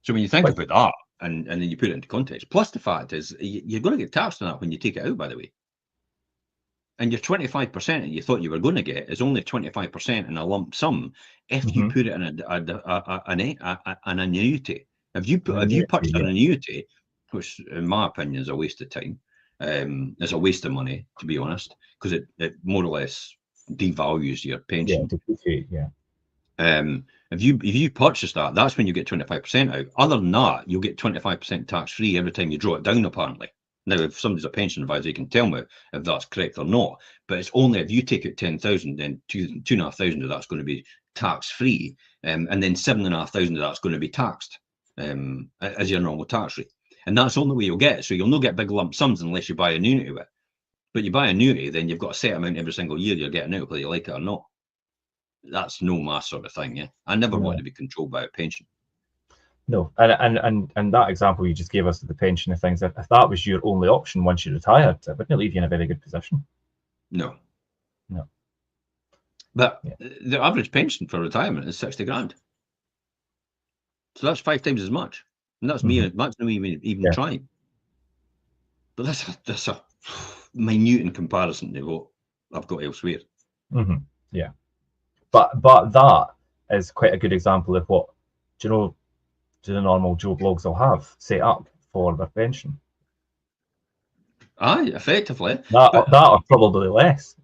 So when you think about that, and then you put it into context, plus the fact is you're going to get taxed on that when you take it out, by the way. And your 25% that you thought you were going to get is only 25% in a lump sum if you put it in an annuity. If you purchase an annuity, which in my opinion is a waste of time, it's a waste of money, to be honest, because it more or less devalues your pension. If you purchase that, that's when you get 25% out. Other than that, you'll get 25% tax free every time you draw it down, apparently. Now, if somebody's a pension advisor, you can tell me if that's correct or not. But it's only if you take out 10,000, then 2,500 of that's going to be tax free, and then 7,500 of that's going to be taxed as your normal tax rate. And that's the only way you'll get it. So you'll not get big lump sums unless you buy an annuity with it. But you buy an annuity, then you've got a set amount every single year you're getting out, whether you like it or not. That's no my sort of thing, yeah. I never wanted to be controlled by a pension. No, and that example you just gave us of the pension and things, if that was your only option once you retired, it wouldn't leave you in a very good position. No. No. But the average pension for retirement is 60 grand. So that's 5 times as much. And that's me, that's not even trying. But that's a minute in comparison to what I've got elsewhere. Yeah. But that is quite a good example of what, do the normal Joe Blogs will have set up for their pension. Aye, effectively. That or probably less.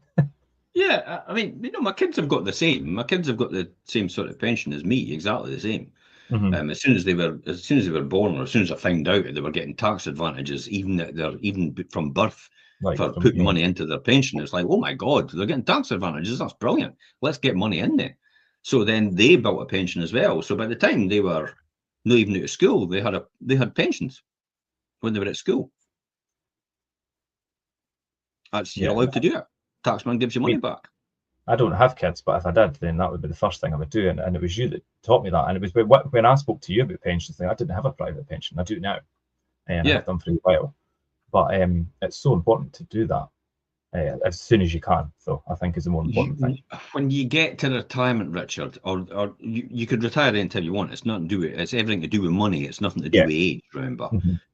Yeah, I mean, my kids have got the same. My kids have got the same sort of pension as me, exactly the same. As soon as they were born, or as soon as I found out they were getting tax advantages, even from birth, for putting money into their pension, it's like, oh my God, they're getting tax advantages. That's brilliant. Let's get money in there. So then they built a pension as well. So by the time they were not even out of school, they had pensions when they were at school. You're allowed to do it. Taxman gives you money back. I don't have kids, but if I did, then that would be the first thing I would do. And it was you that taught me that. And it was when I spoke to you about pensions, I didn't have a private pension. I do now, and I've done for a while. But it's so important to do that as soon as you can. So I think is the more important thing. When you get to retirement, Richard, or you could retire anytime you want. It's nothing to do with it's everything to do with money. It's nothing to do with age. Remember,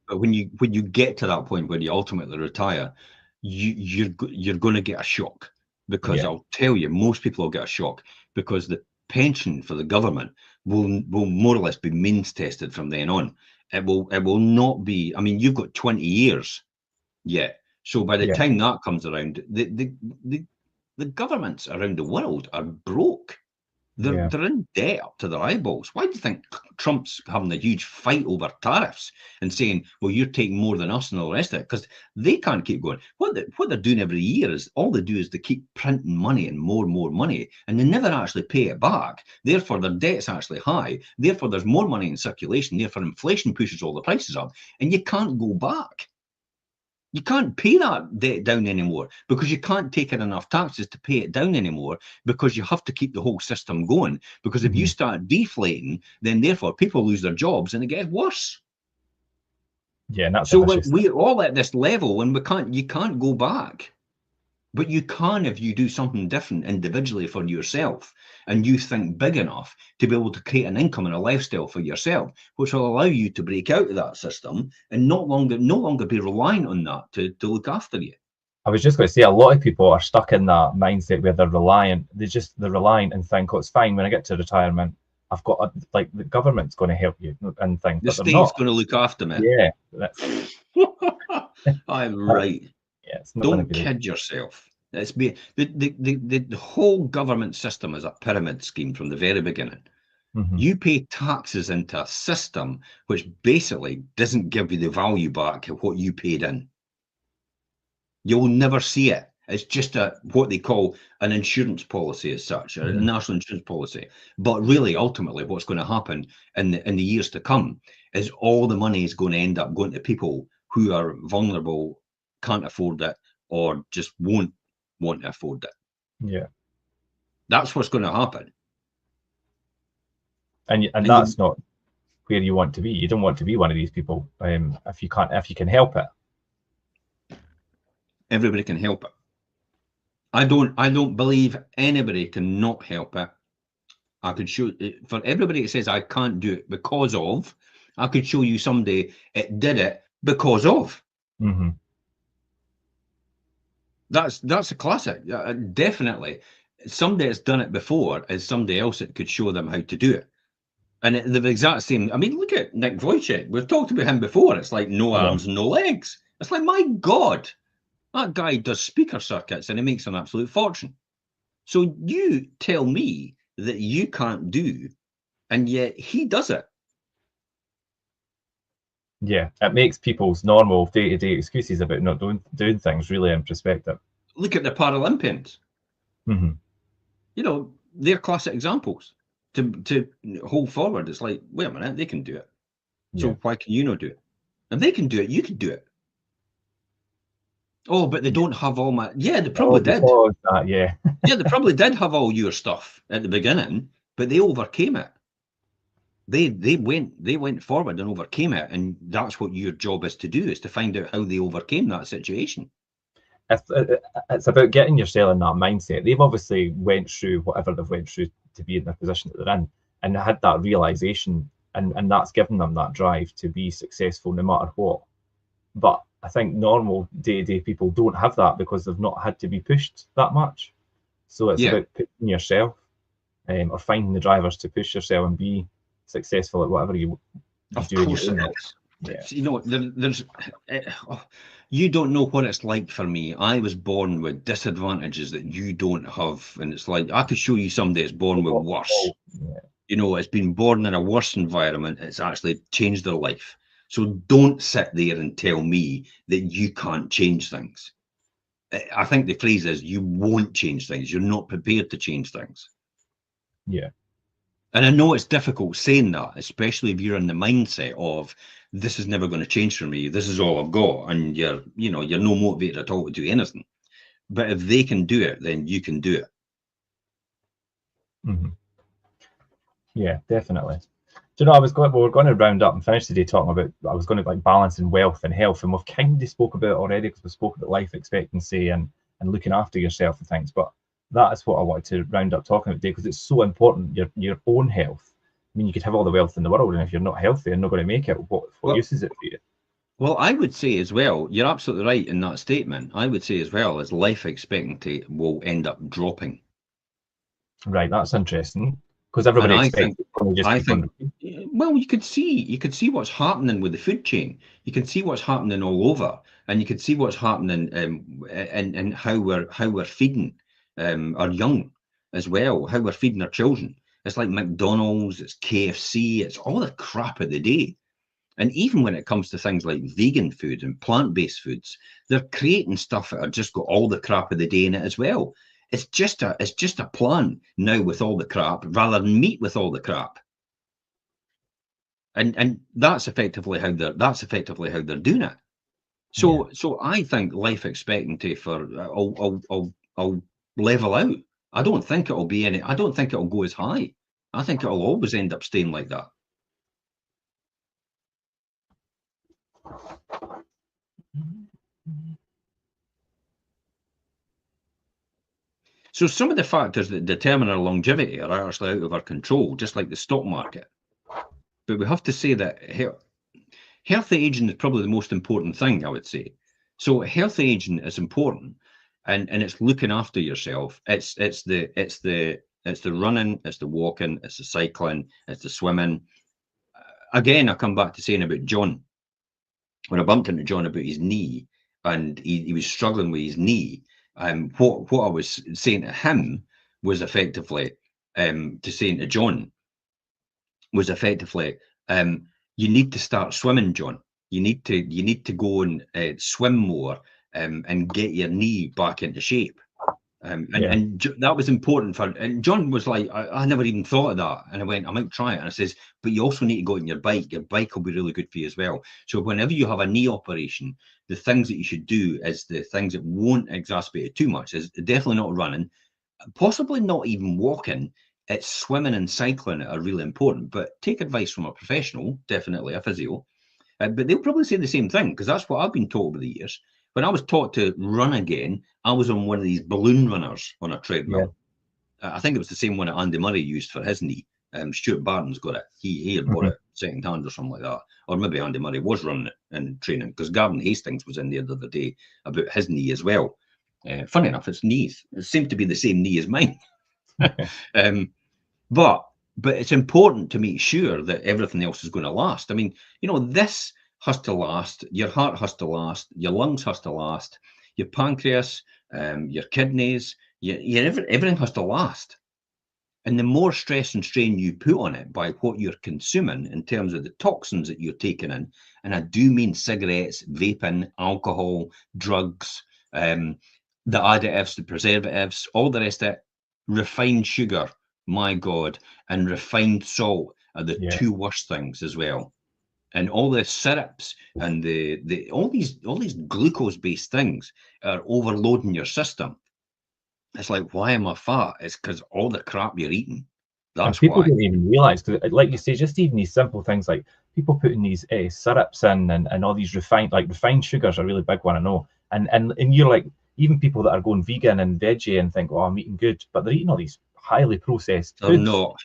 but when you get to that point where you ultimately retire, you're going to get a shock. Because I'll tell you, most people will get a shock because the pension for the government will more or less be means tested from then on. It will not be. I mean, you've got 20 years yet, so by the time that comes around, the governments around the world are broke. They're in debt up to their eyeballs. Why do you think Trump's having a huge fight over tariffs and saying, well, you're taking more than us and all the rest of it? Because they can't keep going. What they're doing every year is all they do is they keep printing money and more money, and they never actually pay it back. Therefore, their debt's actually high. Therefore, there's more money in circulation. Therefore, inflation pushes all the prices up, and you can't go back. You can't pay that debt down anymore because you can't take in enough taxes to pay it down anymore because you have to keep the whole system going. Because if you start deflating, then therefore people lose their jobs and it gets worse. Yeah, and that's so we're all at this level and you can't go back. But you can if you do something different individually for yourself and you think big enough to be able to create an income and a lifestyle for yourself, which will allow you to break out of that system and no longer be reliant on that to look after you. I was just going to say, a lot of people are stuck in that mindset where they're reliant and think, oh, it's fine when I get to retirement, I've got the government's going to help you and things. The state's going to look after me. Yeah. I'm right. Yeah, don't kid yourself. It's the whole government system is a pyramid scheme from the very beginning. You pay taxes into a system which basically doesn't give you the value back of what you paid in. You'll never see it. It's just what they call an insurance policy as such, a national insurance policy. But really, ultimately, what's going to happen in the years to come is all the money is going to end up going to people who are vulnerable, can't afford it, or just won't want to afford it. Yeah. That's what's going to happen. And that's not where you want to be. You don't want to be one of these people if you can help it. Everybody can help it. I don't believe anybody can not help it. I could show for everybody that says I can't do it because of, I could show you someday it did it because of. That's a classic. Definitely. Somebody that's done it before is somebody else that could show them how to do it. And the exact same, I mean, look at Nick Vujicic. We've talked about him before. It's like no arms, no legs. It's like, my God, that guy does speaker circuits and he makes an absolute fortune. So you tell me that you can't do, and yet he does it. Yeah, it makes people's normal day-to-day excuses about not doing things really in perspective. Look at the Paralympians. They're classic examples to hold forward. It's like, wait a minute, they can do it. So why can you not do it? If they can do it, you can do it. Oh, but they don't have all my... Yeah, they Oh, probably did. because that, yeah. Yeah, they probably did have all your stuff at the beginning, but they overcame it. They went forward and overcame it, and that's what your job is to do, is to find out how they overcame that situation. It's about getting yourself in that mindset. They've obviously went through whatever they've went through to be in the position that they're in, and had that realization, and that's given them that drive to be successful no matter what. But I think normal day-to-day people don't have that because they've not had to be pushed that much. So it's about pushing yourself, or finding the drivers to push yourself and be successful at whatever you do in your own life. Yeah. You know, there's you don't know what it's like for me. I was born with disadvantages that you don't have, and it's like I could show you somebody that's born with worse. Yeah. You know, it's been born in a worse environment. It's actually changed their life. So don't sit there and tell me that you can't change things. I think the phrase is you won't change things. You're not prepared to change things. Yeah. And I know it's difficult saying that, especially if you're in the mindset of this is never going to change for me. This is all I've got, and you're no motivated at all to do anything. But if they can do it, then you can do it. Mm-hmm. Yeah, definitely. Do you know, we were going to round up and finish today talking about, I was going to like balancing wealth and health, and we've kind of spoke about it already because we spoke about life expectancy and looking after yourself and things. But that is what I wanted to round up talking about today, because it's so important, your own health. I mean, you could have all the wealth in the world, and if you're not healthy and not going to make it, what use is it for you? Well, I would say as well, you're absolutely right in that statement. I would say as well as life expectancy will end up dropping. Right, that's interesting, because everybody expects well, you could see what's happening with the food chain. You can see what's happening all over, and you can see what's happening and how we're feeding our young as well, how we're feeding our children. It's like McDonald's, it's KFC, it's all the crap of the day. And even when it comes to things like vegan food and plant-based foods, they're creating stuff that are just got all the crap of the day in it as well. It's just a plant now with all the crap rather than meat with all the crap. And that's effectively how they're doing it. So I think life expectancy for I'll level out. I don't think it'll go as high. I think it'll always end up staying like that. So some of the factors that determine our longevity are actually out of our control, just like the stock market. But we have to say that healthy aging is probably the most important thing, I would say. So healthy aging is important, and it's looking after yourself. It's the running, it's the walking, it's the cycling, it's the swimming. Again, I come back to saying about John. When I bumped into John about his knee, and he was struggling with his knee, what I was saying to him was effectively to saying to John was effectively you need to start swimming, John. You need to go and swim more and get your knee back into shape. And that was important for. And John was like, I never even thought of that. And I went, I might try it. And I says, but you also need to go on your bike. Your bike will be really good for you as well. So whenever you have a knee operation, the things that you should do is the things that won't exacerbate it too much is definitely not running, possibly not even walking. It's swimming and cycling that are really important. But take advice from a professional, definitely a physio. But they'll probably say the same thing, because that's what I've been told over the years. When I was taught to run again, I was on one of these balloon runners on a treadmill. Yeah. I think it was the same one that Andy Murray used for his knee. Stuart Barton's got it. He had bought it second hand or something like that. Or maybe Andy Murray was running it in training, because Gavin Hastings was in there the other day about his knee as well. Funny enough, its knees. It seemed to be the same knee as mine. But it's important to make sure that everything else is going to last. I mean, this has to last. Your heart has to last. Your lungs has to last. Your pancreas, your kidneys, everything has to last. And the more stress and strain you put on it by what you're consuming in terms of the toxins that you're taking in, and I do mean cigarettes, vaping, alcohol, drugs, the additives, the preservatives, all the rest of it, refined sugar, my God, and refined salt are the two worst things as well. and all the syrups and all these glucose-based things are overloading your system. It's like, why am I fat? It's because all the crap you're eating. And That's people why. don't even realize, because like you say, just even these simple things like people putting these syrups in, and all these refined sugars are a really big one, I know. And you're like, even people that are going vegan and veggie and think, oh, I'm eating good, but they're eating all these highly processed They're foods. not.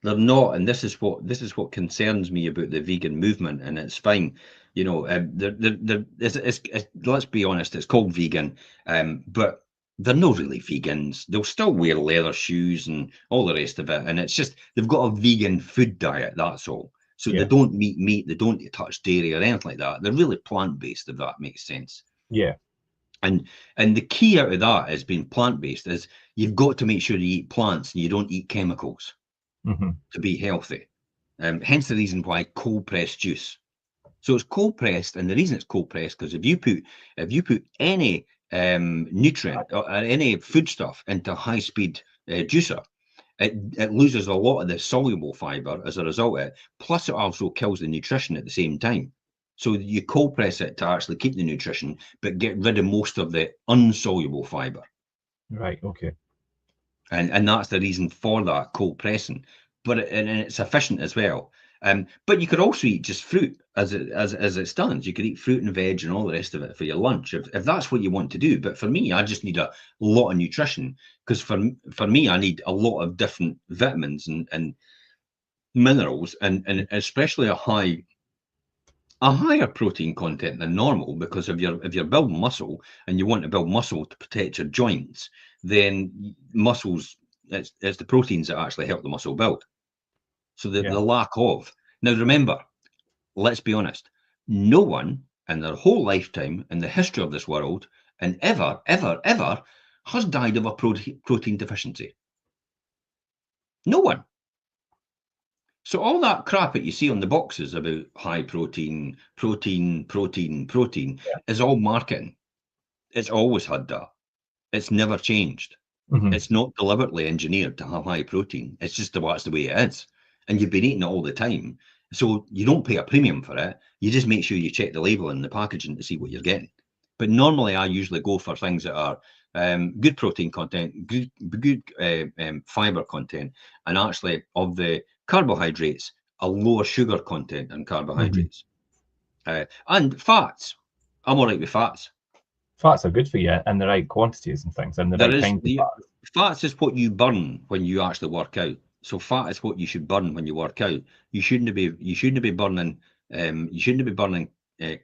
They're not, and this is what concerns me about the vegan movement. And it's fine, you know. Let's be honest, it's called vegan, but they're not really vegans. They'll still wear leather shoes and all the rest of it, and it's just they've got a vegan food diet. That's all. So they Yeah. don't eat meat, they don't touch dairy or anything like that. They're really plant-based, if that makes sense. Yeah. And the key out of that is being plant-based is you've got to make sure you eat plants and you don't eat chemicals to be healthy. Hence the reason why cold pressed juice. So it's cold pressed, and the reason it's cold pressed because if you put any nutrient or any foodstuff into a high speed juicer, it loses a lot of the soluble fiber as a result of it. Plus, it also kills the nutrition at the same time. So you cold press it to actually keep the nutrition, but get rid of most of the unsoluble fiber. Right. Okay. And that's the reason for that cold pressing. But it's efficient as well. But you could also eat just fruit as it stands. You could eat fruit and veg and all the rest of it for your lunch if that's what you want to do. But for me, I just need a lot of nutrition because for me, I need a lot of different vitamins and minerals and especially a higher protein content than normal, because if you're building muscle and you want to build muscle to protect your joints, then muscles, it's the proteins that actually help the muscle build. So the lack of. Now remember, let's be honest, no one in their whole lifetime in the history of this world and ever has died of a protein deficiency. No one. So all that crap that you see on the boxes about high protein is all marketing. It's always had that. It's never changed. It's not deliberately engineered to have high protein. It's just that's the way it is. And you've been eating it all the time. So you don't pay a premium for it. You just make sure you check the label and the packaging to see what you're getting. But normally I usually go for things that are good protein content, good fiber content, and actually of the carbohydrates, a lower sugar content than carbohydrates. And fats. I'm all right with fats. Fats are good for you in the right quantities and things, and the right kinds of fats. Fats is what you burn when you actually work out. So fat is what you should burn when you work out. You shouldn't be burning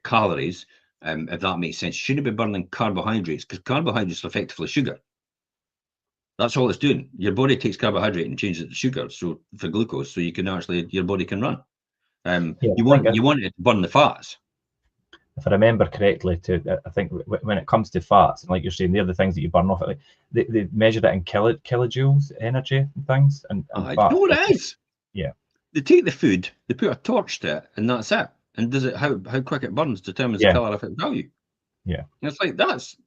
calories, if that makes sense. You shouldn't be burning carbohydrates, because carbohydrates are effectively sugar. That's all it's doing. Your body takes carbohydrate and changes it to sugar, so for glucose, so you can actually your body can run. You want it to burn the fats. If I remember correctly, I think when it comes to fats, and like you're saying, they're the things that you burn off. Like they measure it in kilojoules energy and things, and I fat. know what it is. Yeah. They take the food, they put a torch to it, and that's it. And does it how quick it burns determines the calorific value. Yeah. And it's like that's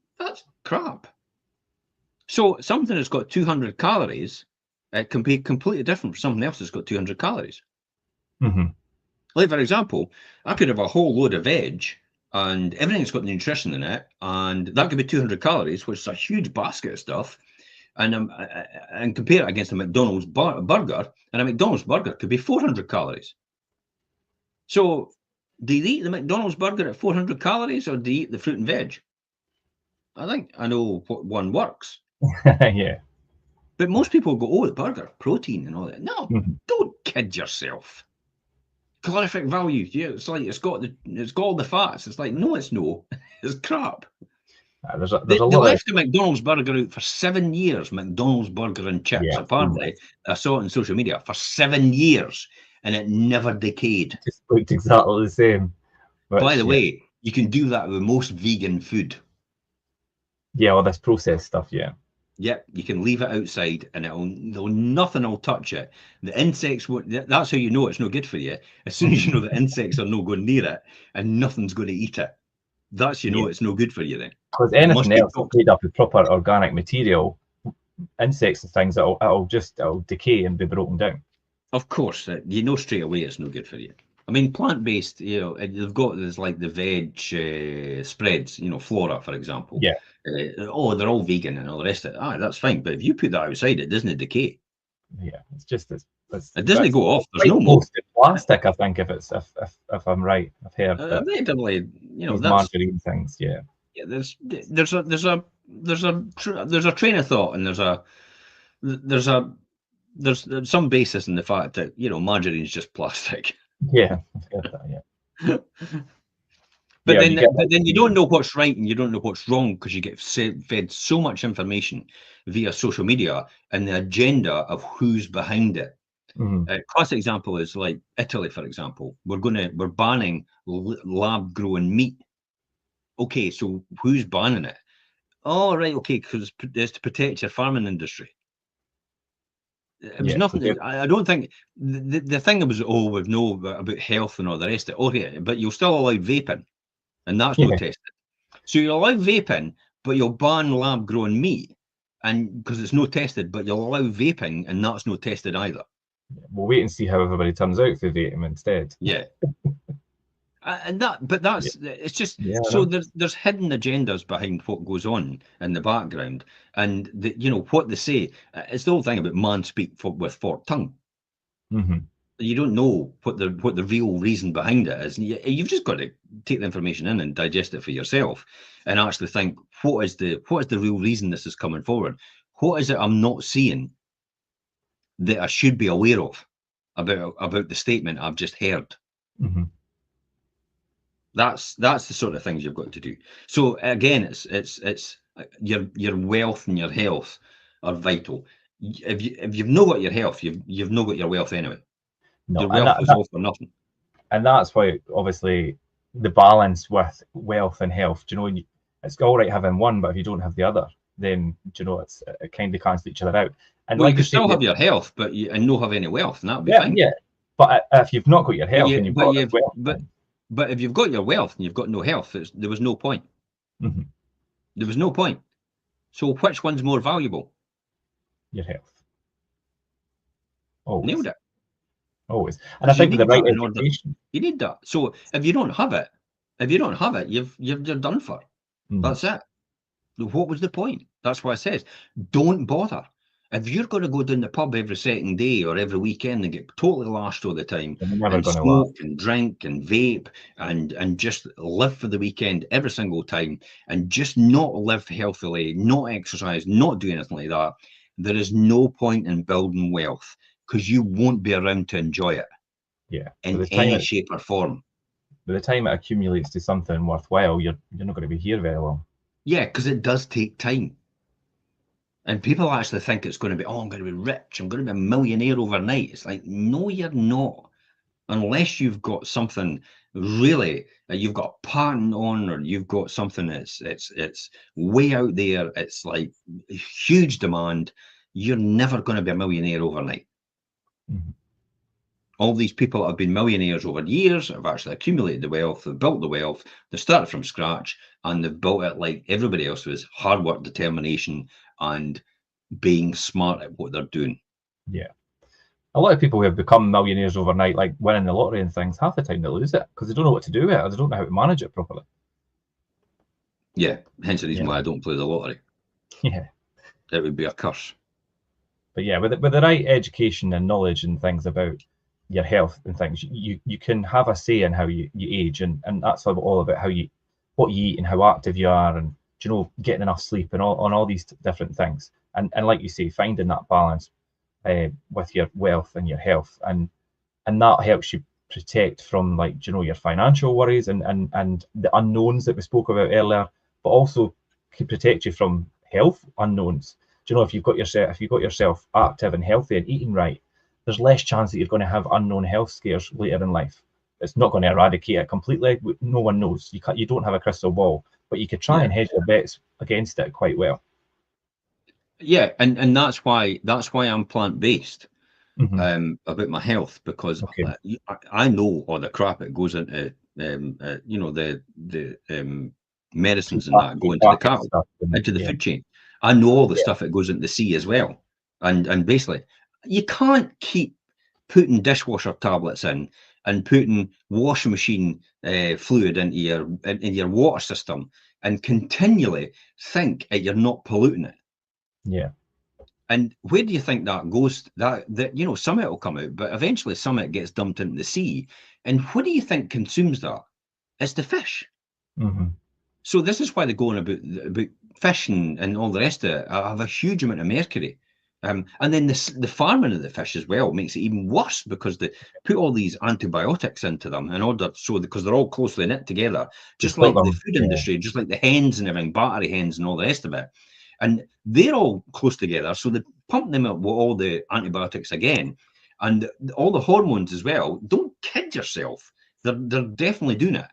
crap. So something that's got 200 calories, it can be completely different from something else that's got 200 calories. Like for example, I could have a whole load of veg and everything's got nutrition in it, and that could be 200 calories, which is a huge basket of stuff. And compare it against a McDonald's burger, and a McDonald's burger could be 400 calories. So do you eat the McDonald's burger at 400 calories, or do you eat the fruit and veg? I think I know what one works. Yeah. But most people go, oh, the burger, protein and all that. No, don't kid yourself. Calorific value, yeah, it's like it's got all the fats. It's like, no, it's no. It's crap. They left the McDonald's burger out for 7 years. McDonald's burger and chips. Apparently, I saw it on social media for 7 years, and it never decayed. It just looked exactly the same. By the way, you can do that with most vegan food. Yeah, all this processed stuff. Yeah. Yep, you can leave it outside, and nothing will touch it. The insects won't. That's how you know it's no good for you. As soon as you know the insects are no going near it, and nothing's going to eat it. That's it's no good for you then. Because anything else that's made up with proper organic material, insects and things, it'll decay and be broken down. Of course, you know straight away it's no good for you. I mean, plant-based, you know, they've got this like the veg spreads, you know, Flora, for example. Yeah. Oh, they're all vegan and all the rest of it. Ah, that's fine. But if you put that outside, it doesn't decay. Yeah, it's just It doesn't go off. There's quite no close more. to plastic, I think, if I'm right. I've heard that Effectively, you know, these that's margarine things. Yeah. yeah. There's a train of thought, and there's some basis in the fact that, you know, margarine is just plastic. Yeah, I've heard that. Yeah. But Yeah, then, you get but then you don't know what's right and you don't know what's wrong because you get fed so much information via social media and the agenda of who's behind it. Mhm. Classic example is like Italy, for example. We're banning lab grown meat. Okay, so who's banning it? Oh, right, okay, because it's to protect your farming industry. It was Yeah, nothing. I don't think the thing was, oh, we've know about health and all the rest of it. Okay, but you'll still allow vaping, and that's no yeah. tested. So you'll allow vaping, but you'll ban lab grown meat, and because it's no tested, but you'll allow vaping, and that's no tested either. We'll wait and see how everybody turns out for vaping instead. Yeah. And it's just Yeah, I so know. there's hidden agendas behind what goes on in the background, and you know what they say. It's the whole thing about man speak with forked tongue. Mhm. You don't know what the real reason behind it is. And you've just got to take the information in and digest it for yourself, and actually think what is the real reason this is coming forward. What is it I'm not seeing that I should be aware of about the statement I've just heard? Mhm. That's the sort of things you've got to do. So again, it's your wealth and your health are vital. If you've not got your health, you've not got your wealth anyway. No, Your wealth is all for nothing. and that's why obviously the balance with wealth and health. Do you know, it's all right having one, but if you don't have the other, then do you know it kind of cancels each other out. And Well, you like you could say, still have your health, but and not have any wealth, and that'd be yeah, fine. yeah. But if you've not got your But health and you've got this wealth, but if you've got your wealth and you've got no health, there was no point. Mhm. There was no point. So which one's more valuable? Your health, Nailed always, it. always. And I Because you think with the need right that in order. education, You need that. So if you don't have it, you're done for. That's it. What was the point? That's why I says, don't bother. If you're going to go down the pub every second day or every weekend and get totally lashed all the time you're never and going to last. smoke and drink and vape and just live for the weekend every single time and just not live healthily, not exercise, not do anything like that, there is no point in building wealth because you won't be around to enjoy it Yeah. in any shape or form. By the time it accumulates to something worthwhile, you're not going to be here very long. Yeah, because it does take time. And people actually think it's going to be, oh, I'm going to be rich. I'm going to be a millionaire overnight. It's like, no, you're not. Unless you've got something really that you've got a patent on, or you've got something that's it's way out there. It's like huge demand. You're never going to be a millionaire overnight. Mhm. All these people that have been millionaires over years have actually accumulated the wealth, they've built the wealth, they started from scratch, and they've built it like everybody else was hard work, determination, and being smart at what they're doing. Yeah. A lot of people who have become millionaires overnight, like winning the lottery and things, half the time they lose it because they don't know what to do with it, or they don't know how to manage it properly. Yeah, hence the reason Yeah. why I don't play the lottery. Yeah. It would be a curse. But yeah, with the right education and knowledge and things about your health and things, you can have a say in how you age, and that's all about what you eat and how active you are, and you know, getting enough sleep and all these different things. And like you say, finding that balance with your wealth and your health, and that helps you protect from, like, you know, your financial worries and the unknowns that we spoke about earlier, but also can protect you from health unknowns. Do you know, if you've got yourself active and healthy and eating right, there's less chance that you're going to have unknown health scares later in life. It's not going to eradicate it completely. No one knows. You don't have a crystal ball, but you could try and hedge your bets against it quite well. Yeah, and that's why I'm plant-based. Mm-hmm. About my health, because Okay. I know all the crap that goes into you know, the medicines and that go into the cattle, into the food chain. I know all the stuff that goes into the sea as well, and basically you can't keep putting dishwasher tablets in and putting washing machine fluid into your water system, and continually think that you're not polluting it. Yeah. And where do you think that goes? That you know, some of it will come out, but eventually some of it gets dumped into the sea. And what do you think consumes that? It's the fish. Mm-hmm. So this is why they're going about fishing and all the rest of it. I have a huge amount of mercury. And then the farming of the fish as well makes it even worse, because they put all these antibiotics into them in order, so because they're all closely knit together, just like the food industry, just like the hens and everything, battery hens and all the rest of it. And they're all close together, so they pump them up with all the antibiotics again, and all the hormones as well. Don't kid yourself; they're definitely doing it.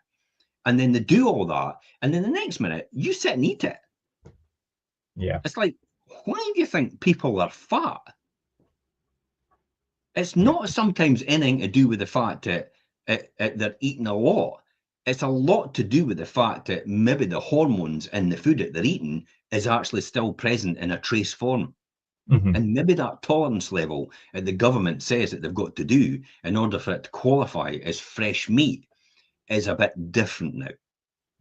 And then they do all that, and then the next minute you sit and eat it. Yeah, it's like, why do you think people are fat? It's not sometimes anything to do with the fact that they're eating a lot. It's a lot to do with the fact that maybe the hormones in the food that they're eating is actually still present in a trace form. Mm-hmm. And maybe that tolerance level that the government says that they've got to do in order for it to qualify as fresh meat is a bit different now.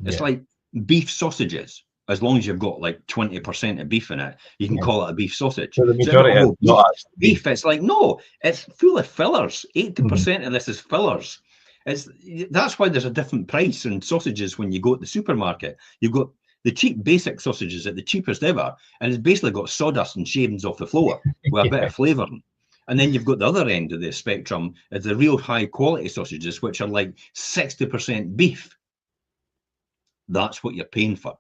It's like beef sausages. As long as you've got like 20% of beef in it, you can call it a beef sausage. So the majority is not actually beef. It's like, no, it's full of fillers. 80% of this is fillers. That's why there's a different price in sausages when you go to the supermarket. You've got the cheap basic sausages at the cheapest ever, and it's basically got sawdust and shavings off the floor with a bit of flavouring. And then you've got the other end of the spectrum, is the real high quality sausages, which are like 60% beef. That's what you're paying for.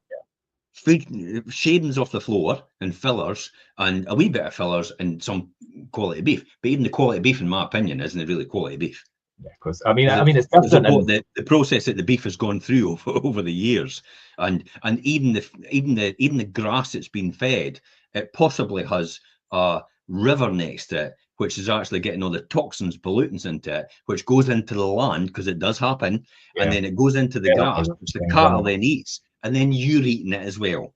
Food shavings off the floor and fillers, and a wee bit of fillers and some quality beef. But even the quality beef, in my opinion, isn't really quality beef. Yeah, because I mean, it's different. The process that the beef has gone through over the years, and even the grass that's been fed, it possibly has a river next to it, which is actually getting all the toxins, pollutants into it, which goes into the land, because it does happen, and then it goes into the grass, which the cattle then eats, and then you're eating it as well.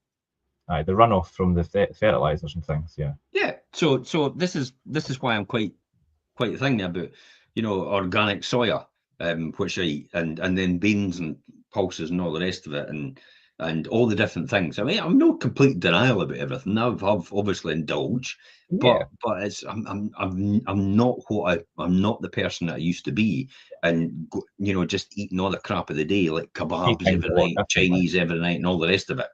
Aye, the runoff from the fertilizers and things. Yeah. So this is why I'm quite thinking about, you know, organic soya, which I eat, and then beans and pulses and all the rest of it, and all the different things. I mean, I'm no complete denial about everything. I've obviously indulged, but it's I'm not I'm not the person that I used to be, and you know, just eating all the crap of the day, like kebabs every night, Chinese every night, and all the rest of it.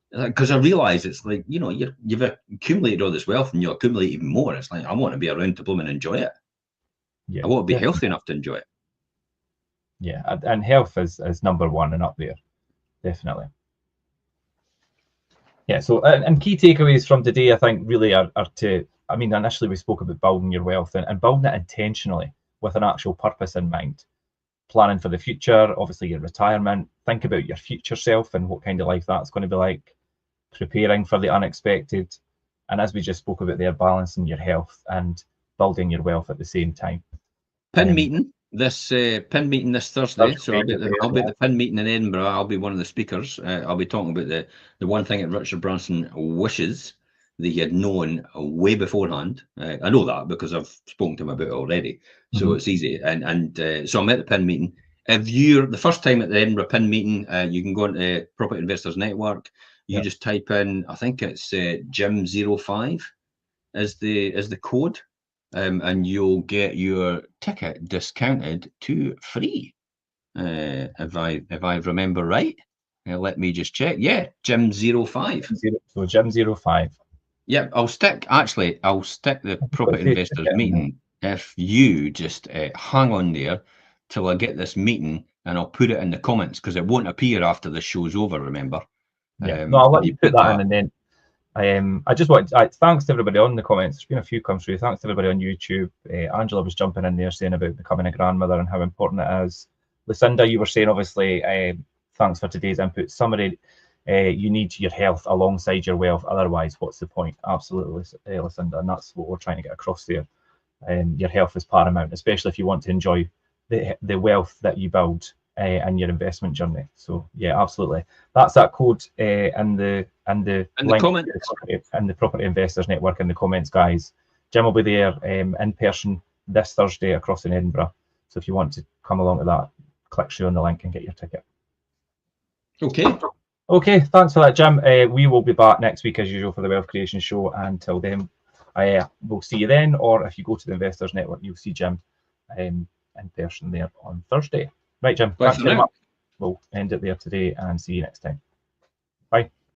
Because I realise it's like, you know, you've accumulated all this wealth, and you accumulate even more. It's like, I want to be around to bloom and enjoy it. Yeah, I want to be healthy enough to enjoy it. Yeah, and health is number one and up there, definitely. Yeah, so and key takeaways from today, I think, really are to, I mean, initially we spoke about building your wealth and building it intentionally with an actual purpose in mind. Planning for the future, obviously your retirement, think about your future self and what kind of life that's going to be like, preparing for the unexpected, and as we just spoke about there, balancing your health and building your wealth at the same time. Pin meeting this Thursday. So I'll be at the pin meeting in Edinburgh. I'll be one of the speakers. I'll be talking about the one thing that Richard Branson wishes that he had known way beforehand. I know that because I've spoken to him about it already. So it's easy. And so I'm at the pin meeting. If you're the first time at the Edinburgh pin meeting, you can go into Property Investors Network. You just type in, I think it's Jim05 is the code. And you'll get your ticket discounted to free, if I remember right. Let me just check. Yeah, Jim05. So Jim05. Yeah, I'll stick the Property Investors meeting. If you just hang on there till I get this meeting, and I'll put it in the comments, because it won't appear after the show's over. Remember? Yeah. No, I'll let you put that in, and then. I just want thanks to everybody on the comments. There's been a few come through. Thanks to everybody on YouTube. Angela was jumping in there saying about becoming a grandmother and how important it is. Lucinda, you were saying, obviously, thanks for today's input. Summary, you need your health alongside your wealth. Otherwise, what's the point? Absolutely, Lucinda, and that's what we're trying to get across there. Your health is paramount, especially if you want to enjoy the wealth that you build and your investment journey. So yeah, absolutely. That's that code and the link comments and the Property Investors Network in the comments, guys. Jim will be there in person this Thursday across in Edinburgh. So if you want to come along to that, click through on the link and get your ticket. Okay. Okay, thanks for that, Jim. We will be back next week as usual for the Wealth Creation Show. Until then, we'll see you then, or if you go to the Investors Network, you'll see Jim in person there on Thursday. Right, Jim, Bye thanks for very now. much. We'll end it there today and see you next time.